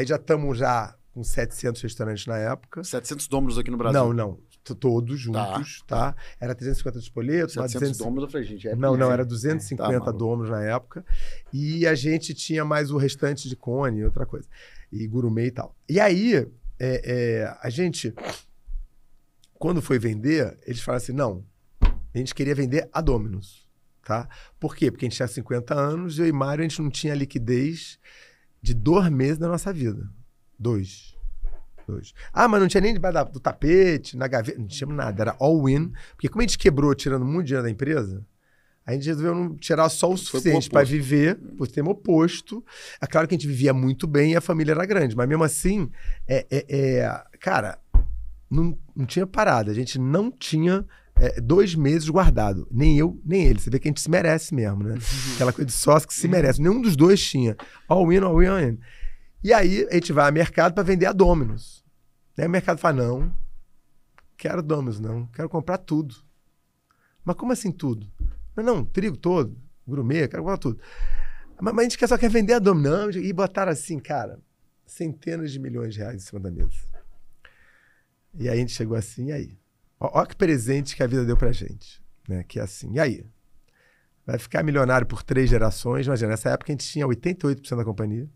C: já estamos já com 700 restaurantes na época.
A: 700 Domino's aqui no Brasil?
C: Não. Todos juntos, tá? Era 350 de Espoleto.
A: 700 Domino's, eu falei, gente...
C: Não, era 250 Domino's na época. E a gente tinha mais o restante de Cone e outra coisa. E gourmet e tal. E aí, a gente... Quando foi vender, eles falaram assim, não, a gente queria vender a Domino's, tá? Por quê? Porque a gente tinha 50 anos e eu e Mário, a gente não tinha liquidez de 2 meses da nossa vida. 2. Mas não tinha nem debaixo do tapete, na gaveta, não tinha nada, era all-in. Porque como a gente quebrou tirando muito dinheiro da empresa, A gente resolveu não tirar só o suficiente para viver, por termo oposto. É claro que a gente vivia muito bem e a família era grande, mas mesmo assim, cara, não tinha parada. A gente não tinha 2 meses guardado. Nem eu, nem ele. Você vê que a gente se merece mesmo, né? Aquela coisa de sócio que se merece. Nenhum dos dois tinha. All in, all in, all in. E aí a gente vai ao mercado para vender a Domino's. Aí o mercado fala, não, quero Domino's, não. Quero comprar tudo. Mas como assim tudo? Não, trigo todo, gourmet, quero comprar tudo. Mas a gente só quer vender a Domino's. Não, e botaram assim, cara, centenas de milhões de reais em cima da mesa. E aí a gente chegou assim, e aí? Olha que presente que a vida deu pra gente, né? Que é assim, e aí? Vai ficar milionário por 3 gerações, imagina, nessa época a gente tinha 88% da companhia.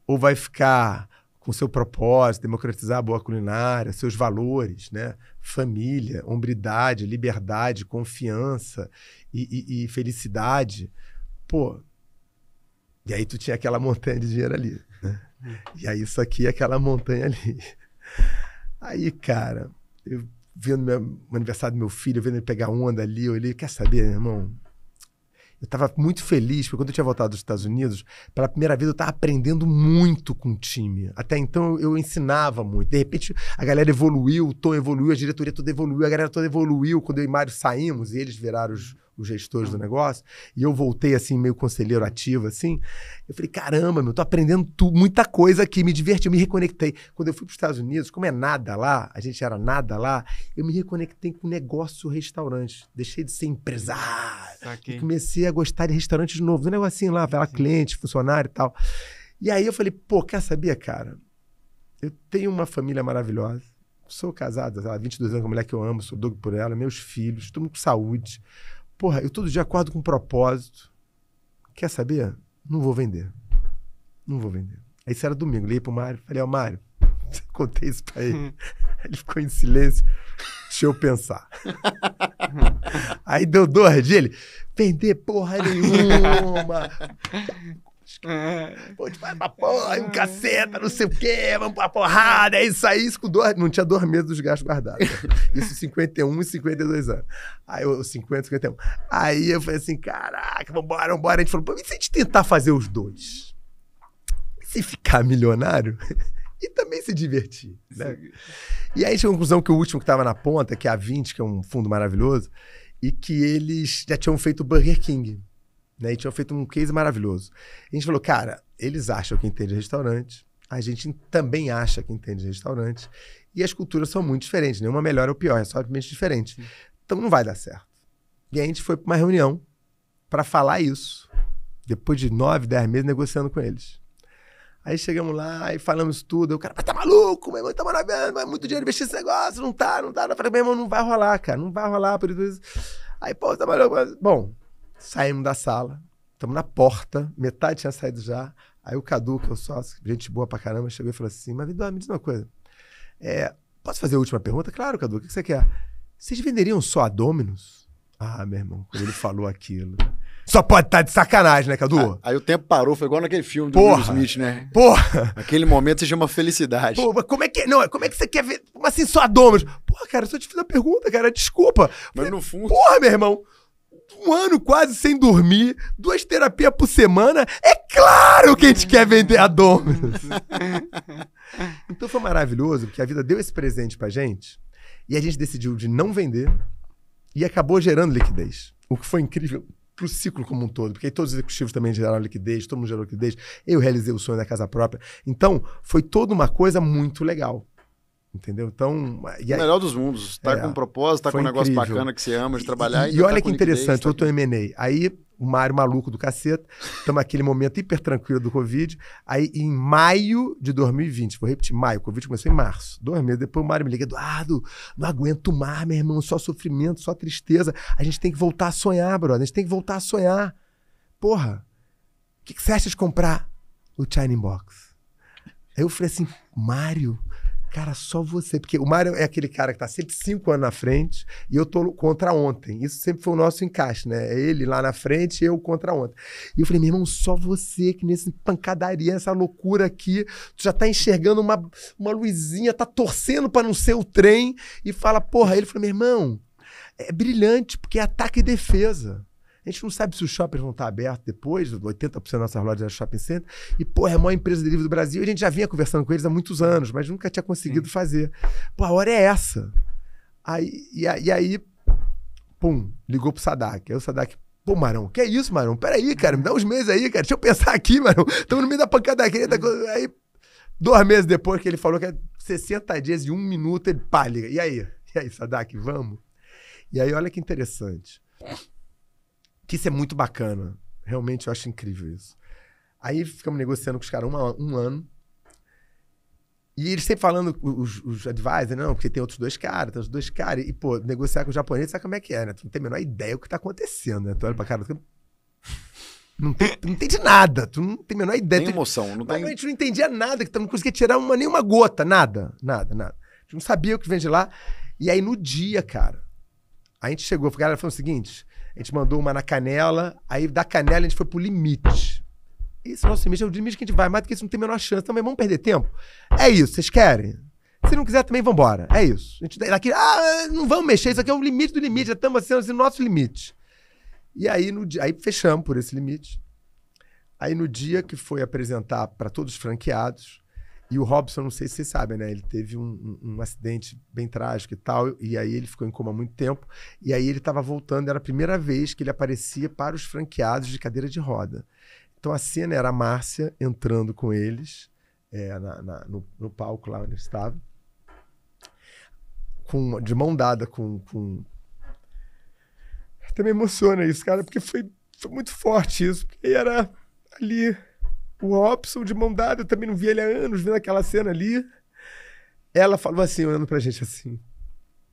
C: Ou vai ficar com seu propósito, democratizar a boa culinária, seus valores, né? Família, hombridade, liberdade, confiança e felicidade. Pô, e aí tu tinha aquela montanha de dinheiro ali, né? E aí isso aqui é aquela montanha ali. Aí, cara, eu vendo o aniversário do meu filho, vendo ele pegar onda ali, eu olhei, quer saber, meu irmão? Eu estava muito feliz, porque quando eu tinha voltado dos Estados Unidos, pela primeira vez eu estava aprendendo muito com o time. Até então eu ensinava muito. De repente a galera evoluiu, o Tom evoluiu, a diretoria toda evoluiu, a galera toda evoluiu. Quando eu e Mário saímos, e eles viraram os gestores do negócio, e eu voltei assim, meio conselheiro ativo, assim, eu falei, caramba, meu, tô aprendendo muita coisa aqui, me diverti, eu me reconectei. Quando eu fui para os Estados Unidos, como é nada lá, a gente era nada lá, eu me reconectei com negócio restaurante. Deixei de ser empresário. E comecei a gostar de restaurante de novo, um negocinho lá, vai lá, cliente, funcionário e tal. E aí eu falei, pô, quer saber, cara? Eu tenho uma família maravilhosa, sou casado há 22 anos com uma mulher que eu amo, sou doido por ela, meus filhos, estou com saúde. Porra, eu todo dia acordo com um propósito. Quer saber? Não vou vender. Não vou vender. Aí isso era domingo, liguei pro Mário, falei, Mário, contei isso pra ele. Ele ficou em silêncio. Deixa eu pensar. Aí deu 2 dias, ele, vender porra nenhuma. Pô, vai pra porra, um caceta, não sei o quê, vamos pra porrada, é isso aí, isso com 2, não tinha 2 meses dos gastos guardados. Isso 51 e 52 anos. Aí eu, 50, 51. Aí eu falei assim, caraca, vambora. A gente falou, pô, e se a gente tentar fazer os 2? E se ficar milionário? E também se divertir, né? E aí chegou a conclusão que o último que estava na ponta, que é a 20, que é um fundo maravilhoso, e que eles já tinham feito o Burger King, né? E tinham feito um case maravilhoso. A gente falou, cara, eles acham que entende restaurante, a gente também acha que entende restaurante, e as culturas são muito diferentes, nenhuma melhor ou pior, é só simplesmente diferente. Então não vai dar certo. E aí a gente foi para uma reunião para falar isso, depois de 9, 10 meses negociando com eles. Aí chegamos lá e falamos tudo. O cara, tá maluco, meu irmão, tá maravilhoso, é muito dinheiro investir nesse negócio, não tá. Eu falei, meu irmão, não vai rolar, cara, não vai rolar por isso. Aí, pô, tá maluco. Bom, saímos da sala, estamos na porta, metade tinha saído já. Aí o Cadu, que é o sócio, gente boa pra caramba, chegou e falou assim, mas me diz uma coisa, posso fazer a última pergunta? Claro, Cadu, o que você quer? Vocês venderiam só a Domino's? Ah, meu irmão, quando ele falou aquilo... Só pode estar de sacanagem, né, Cadu?
A: Aí o tempo parou, foi igual naquele filme do Will Smith, né?
C: Porra!
A: Aquele momento se chama felicidade.
C: Pô, mas como é que você quer ver? Como assim só a Domino's? Porra, cara, eu só te fiz a pergunta, cara, desculpa.
A: Mas no fundo...
C: Porra, meu irmão, 1 ano quase sem dormir, 2 terapias por semana, é claro que a gente quer vender a Domino's. Então foi maravilhoso, porque a vida deu esse presente pra gente, e a gente decidiu de não vender, e acabou gerando liquidez. O que foi incrível pro ciclo como um todo, porque aí todos os executivos também geraram liquidez, todo mundo gerou liquidez, eu realizei o sonho da casa própria. Então, foi toda uma coisa muito legal. Entendeu? Então... E aí,
A: o melhor dos mundos. Tá com um propósito, tá com um negócio bacana que você ama de trabalhar.
C: E olha que interessante, eu tô em M&A. Aí, o Mário maluco do caceta, estamos naquele momento hiper tranquilo do Covid. Aí, em maio de 2020, vou repetir, maio, o Covid começou em março. 2 meses depois, o Mário me liga, Eduardo, não aguento mais, meu irmão, só sofrimento, só tristeza. A gente tem que voltar a sonhar, brother. A gente tem que voltar a sonhar. Porra, o que você acha de comprar o China Box? Aí eu falei assim, Mário... Cara, só você. Porque o Mário é aquele cara que tá sempre 5 anos na frente e eu tô contra ontem. Isso sempre foi o nosso encaixe, né? É ele lá na frente e eu contra ontem. E eu falei, meu irmão, só você que nessa pancadaria, essa loucura aqui, tu já tá enxergando uma luzinha, tá torcendo pra não ser o trem e fala, porra. Aí ele falou, meu irmão, é brilhante, porque é ataque e defesa. A gente não sabe se os shoppings vão estar abertos depois, 80% das nossas lojas é shopping center, e, porra, é a maior empresa de delivery do Brasil, e a gente já vinha conversando com eles há muitos anos, mas nunca tinha conseguido fazer. Pô, a hora é essa. Aí, pum, ligou pro Sadak. Aí o Sadak, pô, Marão, que é isso, Marão? Peraí, cara, me dá uns meses aí, cara, deixa eu pensar aqui, Marão. Estamos no meio da pancadaria. Aí, 2 meses depois que ele falou que é 60 dias e 1 minuto, ele, pá, liga. E aí, Sadak, vamos? E aí, olha que interessante. Que isso é muito bacana. Realmente eu acho incrível isso. Aí ficamos negociando com os caras um ano. E eles sempre falando, os advisors, não, porque tem outros 2 caras, tem os 2 caras. E, pô, negociar com o japonês, sabe como é que é, né? Tu não tem a menor ideia do que tá acontecendo, né? Tu olha pra cara, tu não entende nada. Tu não tem a menor ideia.
A: Tem emoção, não tem...
C: A gente não entendia nada, que tu não conseguia tirar nenhuma gota, nada. A gente não sabia o que vem de lá. E aí, no dia, cara, a gente chegou, a galera falou o seguinte... A gente mandou uma na Canela, aí da Canela a gente foi pro limite. Esse nosso limite é o limite que a gente vai, mais do que isso não tem a menor chance. Também vamos perder tempo? É isso, vocês querem? Se não quiser, também vambora. É isso. A gente daqui, não vamos mexer, isso aqui é o limite do limite, já estamos assim, no nosso limite. E aí, aí fechamos por esse limite. Aí no dia que foi apresentar para todos os franqueados, e o Robson, não sei se vocês sabem, né? Ele teve um acidente bem trágico e tal, e aí ele ficou em coma há muito tempo, e aí ele estava voltando, era a primeira vez que ele aparecia para os franqueados de cadeira de roda. Então a cena era a Márcia entrando com eles, no palco lá onde ele estava, de mão dada com... Até me emociona isso, cara, porque foi muito forte isso, porque era ali... O Robson de mão dada, eu também não via ele há anos, vendo aquela cena ali. Ela falou assim, olhando pra gente assim: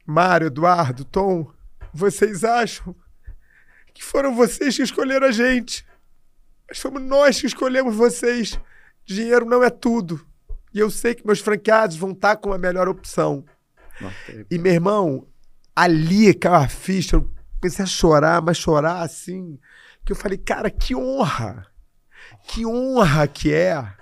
C: Mário, Eduardo, Tom, vocês acham que foram vocês que escolheram a gente? Mas fomos nós que escolhemos vocês. Dinheiro não é tudo. E eu sei que meus franqueados vão estar com a melhor opção. E, meu irmão, ali caiu a ficha, eu comecei a chorar, mas chorar assim, que eu falei, cara, que honra! Que honra que é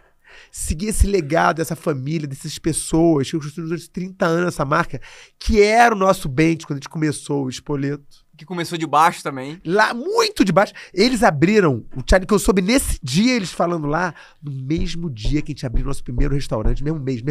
C: seguir esse legado dessa família, dessas pessoas que construíram durante 30 anos essa marca, que era o nosso bench quando a gente começou o Spoleto.
B: Que começou de baixo também.
C: Lá, muito de baixo. Eles abriram, o Charlie, que eu soube nesse dia, eles falando lá, no mesmo dia que a gente abriu nosso primeiro restaurante, mesmo mês,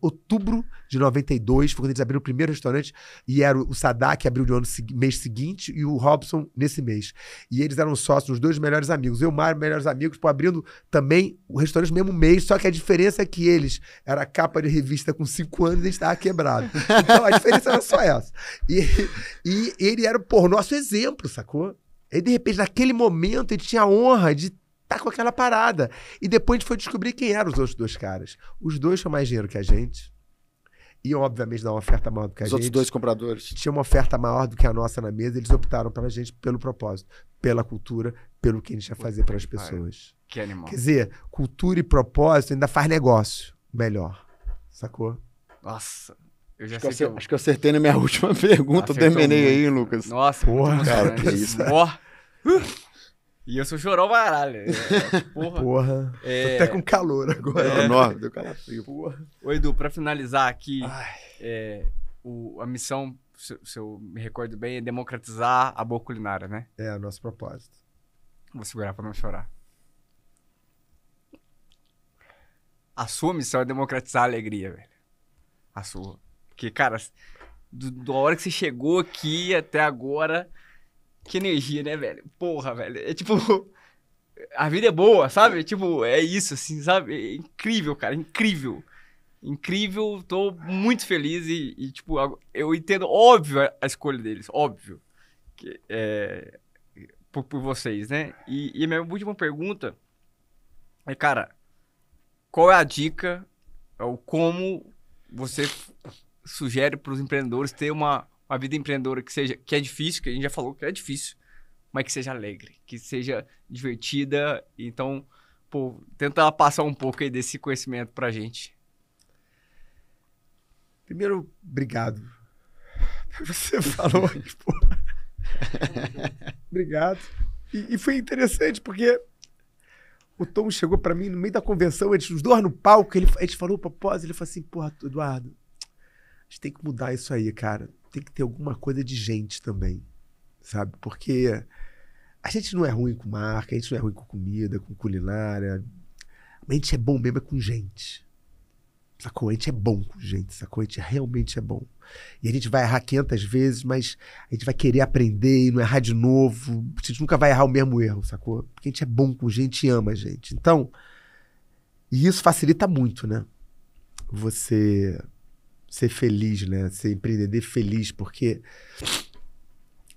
C: outubro de 92, foi quando eles abriram o primeiro restaurante, e era o Sadak que abriu no mês seguinte, e o Robson nesse mês. E eles eram sócios, os 2 melhores amigos. Eu e o Mário, melhores amigos, abrindo também o restaurante no mesmo mês, só que a diferença é que eles, era capa de revista com 5 anos e a gente estava quebrado. Então a diferença era só essa. E ele era o nosso exemplo, sacou? E de repente, naquele momento, a gente tinha a honra de estar com aquela parada. E depois a gente foi descobrir quem eram os outros 2 caras. Os 2 tinham mais dinheiro que a gente. Iam, obviamente, dar uma oferta maior do que a gente.
A: Os outros 2 compradores.
C: Tinha uma oferta maior do que a nossa na mesa. Eles optaram pela gente pelo propósito, pela cultura, pelo que a gente ia fazer para as pessoas.
B: Que animal.
C: Quer dizer, cultura e propósito ainda faz negócio melhor. Sacou?
B: Nossa...
A: Acho que eu acertei na minha última pergunta. Terminei aí, Lucas.
B: Nossa,
C: porra,
A: cara, que isso.
B: E eu sou chorão baralho.
C: Porra. Tô até com calor agora.
A: Enorme, deu calafrio.
C: Porra.
B: Ô, Edu, pra finalizar aqui, a missão, se eu me recordo bem, é democratizar a boa culinária, né?
C: É, o nosso propósito.
B: Vou segurar pra não chorar. A sua missão é democratizar a alegria, velho. A sua. Porque, cara, da hora que você chegou aqui até agora, que energia, né, velho? Porra, velho. É tipo, a vida é boa, sabe? Tipo, é isso, assim, sabe? É incrível, cara, incrível. Incrível, tô muito feliz e tipo, eu entendo, óbvio, a escolha deles, óbvio. Que, por vocês, né? E a minha última pergunta é, cara, qual é a dica, ou como você sugere para os empreendedores ter uma vida empreendedora que é difícil, que a gente já falou que é difícil, mas que seja alegre, que seja divertida. Então, pô, tenta passar um pouco aí desse conhecimento pra gente.
C: Primeiro, obrigado. Você falou, pô. Obrigado. E foi interessante porque o Tom chegou pra mim no meio da convenção, os 2 no palco, a gente falou o propósito, ele falou assim, porra, Eduardo, gente tem que mudar isso aí, cara. Tem que ter alguma coisa de gente também, sabe? Porque a gente não é ruim com marca, a gente não é ruim com comida, com culinária. A gente é bom mesmo é com gente. Sacou? A gente é bom com gente, sacou? A gente realmente é bom. E a gente vai errar 500 vezes, mas a gente vai querer aprender e não errar de novo. A gente nunca vai errar o mesmo erro, sacou? Porque a gente é bom com gente e ama a gente. Então, e isso facilita muito, né? Você ser feliz, né? Ser empreendedor feliz, porque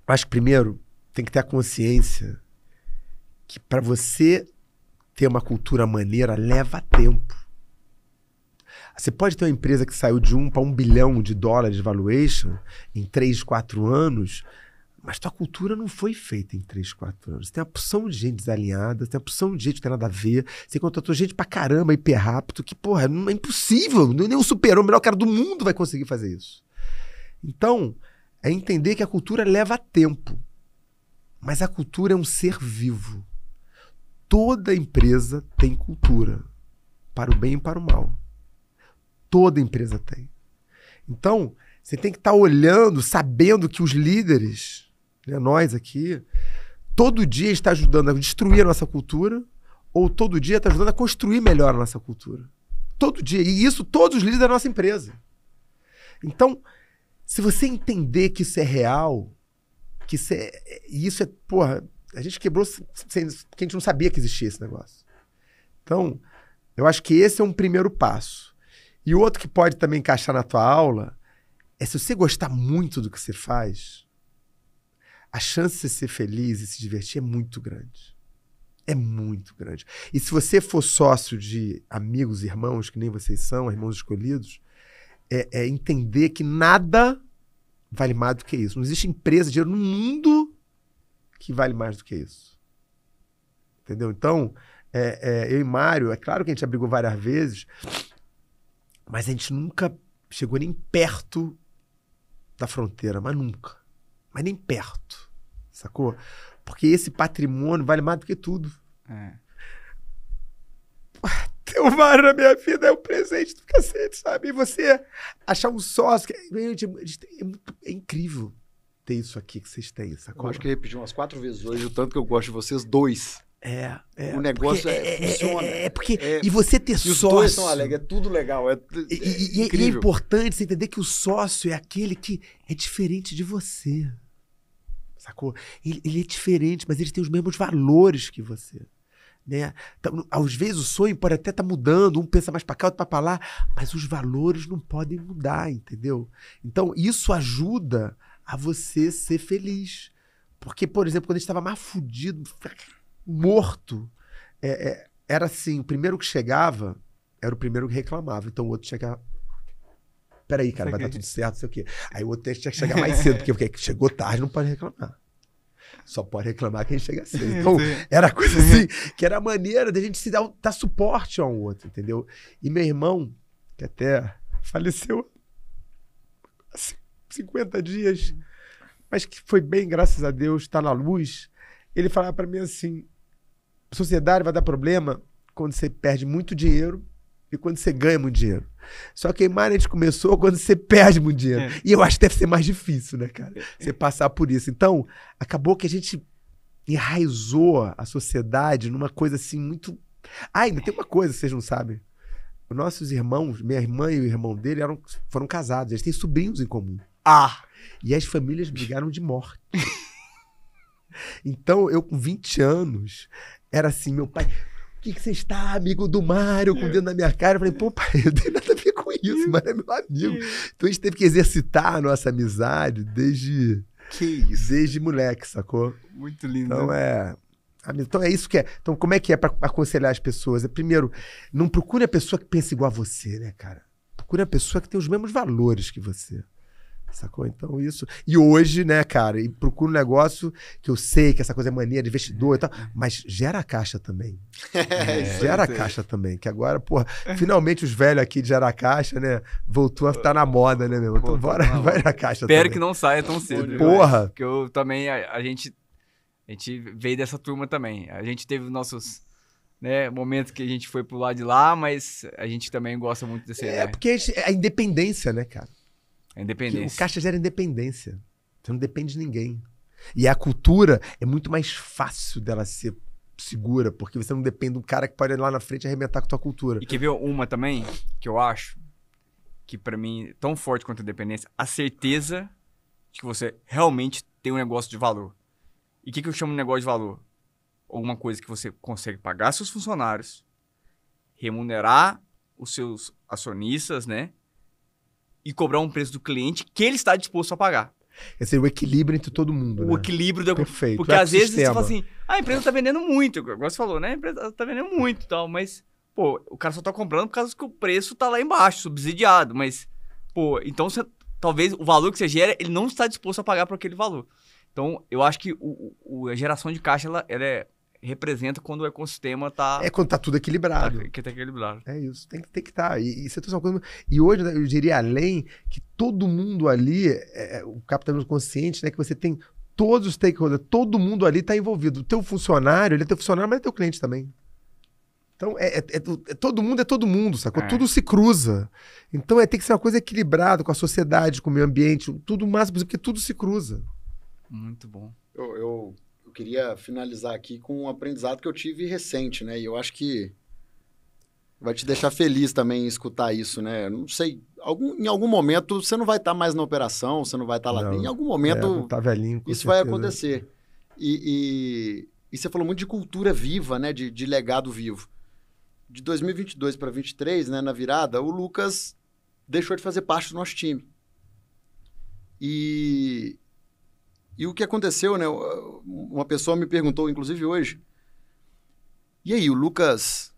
C: acho que primeiro tem que ter a consciência que para você ter uma cultura maneira leva tempo. Você pode ter uma empresa que saiu de 1 para 1 bilhão de dólares de valuation em 3, 4 anos, mas tua cultura não foi feita em 3, 4 anos. Tem uma porção de gente desalinhada, tem uma porção de gente que não tem nada a ver. Você contratou gente pra caramba, hiper rápido, que, porra, é impossível. Nem o super-homem, o melhor cara do mundo vai conseguir fazer isso. Então, é entender que a cultura leva tempo. Mas a cultura é um ser vivo. Toda empresa tem cultura, para o bem e para o mal. Toda empresa tem. Então, você tem que estar olhando, sabendo que os líderes, né, nós aqui, todo dia está ajudando a destruir a nossa cultura ou todo dia está ajudando a construir melhor a nossa cultura. Todo dia. E isso todos os líderes da nossa empresa. Então, se você entender que isso é real, que isso é, porra, a gente quebrou porque a gente não sabia que existia esse negócio. Então, eu acho que esse é um primeiro passo. E o outro que pode também encaixar na tua aula é se você gostar muito do que você faz, a chance de você ser feliz e se divertir é muito grande. É muito grande. E se você for sócio de amigos, irmãos, que nem vocês são, irmãos escolhidos, é entender que nada vale mais do que isso. Não existe empresa, dinheiro no mundo que vale mais do que isso. Entendeu? Então, eu e Mário, é claro que a gente já brigou várias vezes, mas a gente nunca chegou nem perto da fronteira, mas nunca. Mas nem perto, sacou? Porque esse patrimônio vale mais do que tudo. Ter o Mário na minha vida é um presente do cacete, sabe? E você achar um sócio... É incrível ter isso aqui que vocês têm, sacou?
A: Eu acho que eu repeti umas 4 vezes hoje, o tanto que eu gosto de vocês dois. O negócio funciona.
C: E você ter sócio...
A: Os dois são alegres, é tudo legal.
C: E é importante você entender que o sócio é aquele que é diferente de você. Sacou? Ele é diferente, mas ele tem os mesmos valores que você. Né? Então, às vezes o sonho pode até estar mudando, um pensa mais para cá, outro para lá, mas os valores não podem mudar, entendeu? Então, isso ajuda a você ser feliz. Porque, por exemplo, quando a gente estava mais fudido, morto, era assim, o primeiro que chegava era o primeiro que reclamava, então o outro tinha que... Peraí, cara, vai dar tudo certo, não sei o quê. Aí o outro tinha que chegar mais cedo, porque chegou tarde, não pode reclamar. Só pode reclamar quem chega cedo. Então, era coisa assim, que era a maneira da gente se dar suporte a um outro, entendeu? E meu irmão, que até faleceu há 50 dias, mas que foi bem, graças a Deus, está na luz, ele falava para mim assim, a sociedade vai dar problema quando você perde muito dinheiro e quando você ganha muito dinheiro. Só que a gente começou quando você perde muito dinheiro. E eu acho que deve ser mais difícil, né, cara? Você passar por isso. Então, acabou que a gente enraizou a sociedade numa coisa assim muito... ainda tem uma coisa, vocês não sabem. Os nossos irmãos, minha irmã e o irmão dele foram casados. Eles têm sobrinhos em comum. E as famílias brigaram de morte. Então, eu com 20 anos, era assim, meu pai... O que você está, amigo do Mário, com o dedo na minha cara? Eu falei, pô, pai, eu não tenho nada a ver com isso, mas é meu amigo. Então a gente teve que exercitar a nossa amizade desde moleque, sacou?
B: Muito lindo.
C: Então é isso que é. Então como é que é para aconselhar as pessoas? Primeiro, não procure a pessoa que pensa igual a você, né, cara? Procure a pessoa que tem os mesmos valores que você. Sacou? Então isso... E hoje, né, cara, e procura um negócio que eu sei que essa coisa é mania de investidor e tal, mas gera a caixa também. Gera a caixa também, que agora, porra, finalmente os velhos aqui de gerar a caixa, né, voltou a estar na moda, né, meu? Então vai na caixa
B: também.
C: Espero
B: que não saia tão cedo.
C: Porra!
B: Porque eu também, a gente veio dessa turma também. A gente teve nossos... né, momentos que a gente foi pro lado de lá, mas a gente também gosta muito dessa ideia.
C: Porque a independência, né, cara?
B: É independência.
C: O caixa gera independência. Você não depende de ninguém. E a cultura é muito mais fácil dela ser segura, porque você não depende de um cara que pode ir lá na frente e arrebentar com a tua cultura.
B: E quer ver uma também, que eu acho, que pra mim é tão forte quanto a independência, a certeza de que você realmente tem um negócio de valor. E o que eu chamo de negócio de valor? Alguma coisa que você consegue pagar seus funcionários, remunerar os seus acionistas, né? E cobrar um preço do cliente que ele está disposto a pagar.
C: Quer dizer, o equilíbrio entre todo mundo,
B: O equilíbrio da...
C: Perfeito.
B: Porque às vezes você fala assim, a empresa tá vendendo muito, igual você falou, né? A empresa tá vendendo muito e tal, mas, pô, o cara só tá comprando por causa que o preço tá lá embaixo, subsidiado, mas, pô, então você, talvez o valor que você gera, ele não está disposto a pagar por aquele valor. Então, eu acho que a geração de caixa, ela representa quando o ecossistema tá...
C: É quando tá tudo equilibrado.
B: Tá equilibrado.
C: É isso, tem que estar. E você trouxe uma coisa. E hoje, né, eu diria além que todo mundo ali, o capitalismo consciente, né? Que você tem todos os stakeholders, todo mundo ali está envolvido. O teu funcionário, ele é teu funcionário, mas é teu cliente também. Então, todo mundo, sacou? Tudo se cruza. Então, tem que ser uma coisa equilibrada com a sociedade, com o meio ambiente, tudo o máximo possível, porque tudo se cruza.
B: Muito bom.
A: Eu queria finalizar aqui com um aprendizado que eu tive recente, né? E eu acho que vai te deixar feliz também escutar isso, né? Não sei, em algum momento você não vai estar mais na operação, você não vai estar lá dentro. Em algum momento
C: tá velhinho,
A: isso vai acontecer. E você falou muito de cultura viva, né? De legado vivo. De 2022 para 2023, né? Na virada, o Lucas deixou de fazer parte do nosso time. E o que aconteceu, né? Uma pessoa me perguntou, inclusive hoje, e aí, o Lucas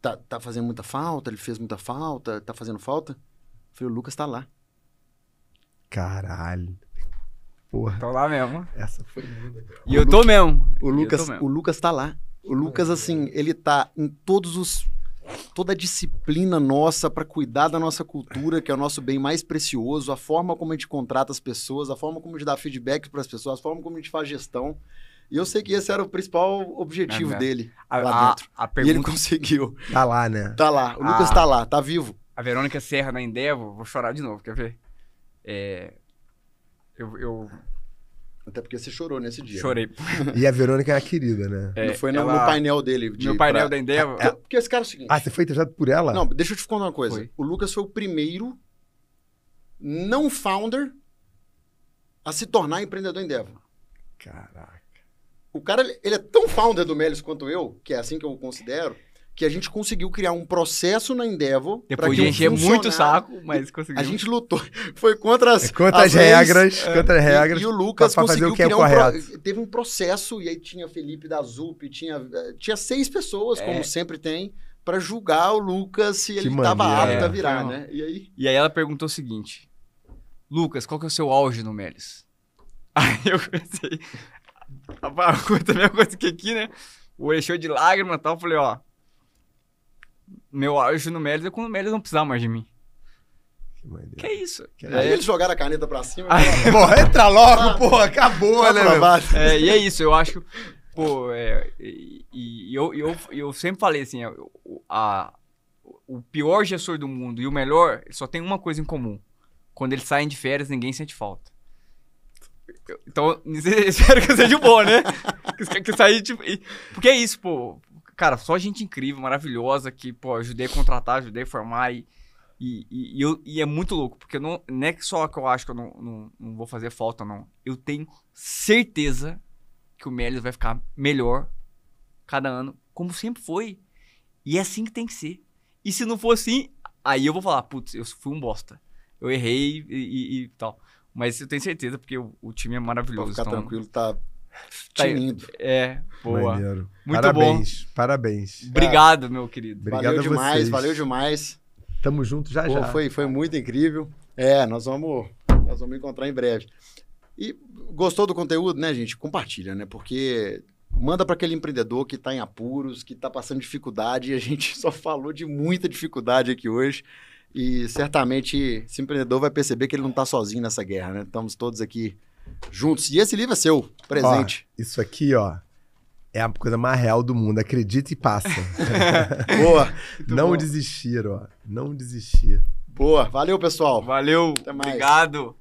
A: tá fazendo muita falta? Ele fez muita falta? Tá fazendo falta? Eu falei, o Lucas tá lá.
C: Caralho. Porra.
B: Tô lá mesmo.
C: Essa foi muito legal.
B: E eu tô mesmo.
A: O Lucas tá lá. O Lucas, assim, ele tá em toda a disciplina nossa para cuidar da nossa cultura, que é o nosso bem mais precioso, a forma como a gente contrata as pessoas, a forma como a gente dá feedback para as pessoas, a forma como a gente faz gestão. E eu sei que esse era o principal objetivo dele lá dentro. E ele conseguiu.
C: Tá lá, né?
A: Tá lá. O Lucas tá lá, tá vivo.
B: A Verônica Serra na Endeavor, vou chorar de novo, quer ver?
A: Até porque você chorou nesse dia.
B: Chorei.
C: E a Verônica é a querida, né?
A: Não foi no painel dele.
B: No painel da Endeavor.
A: Porque esse cara é o seguinte...
C: você foi entrevistado por ela?
A: Não, deixa eu te contar uma coisa.
B: Foi.
A: O Lucas foi o primeiro não founder a se tornar empreendedor Endeavor.
C: Caraca.
A: O cara, ele é tão founder do Melios quanto eu, que é assim que eu considero, que a gente conseguiu criar um processo na Endeavor.
B: Depois de encher muito saco, mas conseguiu.
A: A gente lutou. Foi contra as
C: regras. Contra as regras.
A: E o Lucas conseguiu
C: fazer o que
A: criar teve um processo, e aí tinha Felipe da Zup, tinha 6 pessoas, como sempre tem, para julgar o Lucas se ele estava apto a virar, né?
B: E aí ela perguntou o seguinte, Lucas, qual que é o seu auge no Melios? Aí eu pensei, a mesma coisa que aqui, né? O olho cheio de lágrimas e tal, eu falei, ó, meu auge no Melios é quando o Melios não precisar mais de mim. Que é isso?
A: Aí eles jogaram a caneta pra cima.
C: Porra, entra logo, porra, acabou, né?
B: E é isso, eu acho, pô, eu sempre falei assim, o pior gestor do mundo e o melhor, só tem uma coisa em comum. Quando eles saem de férias, ninguém sente falta. Então, espero que eu seja bom, né? Que sair, tipo, porque é isso, pô. Cara, só gente incrível, maravilhosa, que, pô, ajudei a contratar, ajudei a formar e é muito louco, porque não é só que eu acho que eu não vou fazer falta, não. Eu tenho certeza que o Melios vai ficar melhor cada ano, como sempre foi. E é assim que tem que ser. E se não for assim, aí eu vou falar, putz, eu fui um bosta. Eu errei e tal. Mas eu tenho certeza, porque o time é maravilhoso.
A: Pode ficar tranquilo, tá tinindo.
B: Boa.
C: Maneiro.
B: Muito
C: parabéns,
B: bom.
C: Parabéns.
B: Obrigado, meu querido.
C: Obrigado
A: Valeu demais.
C: Tamo junto já.
A: Foi muito incrível. Nós vamos encontrar em breve. E gostou do conteúdo, né, gente? Compartilha, né? Porque manda para aquele empreendedor que tá em apuros, que tá passando dificuldade, e a gente só falou de muita dificuldade aqui hoje. E certamente esse empreendedor vai perceber que ele não tá sozinho nessa guerra, né? Estamos todos aqui juntos. E esse livro é seu, presente.
C: Isso aqui, ó, é a coisa mais real do mundo. Acredita e passa.
A: Boa.
C: Não
B: bom.
C: desistir, ó. Não desistir.
A: Boa. Valeu, pessoal.
B: Valeu.
A: Até mais.
B: Obrigado.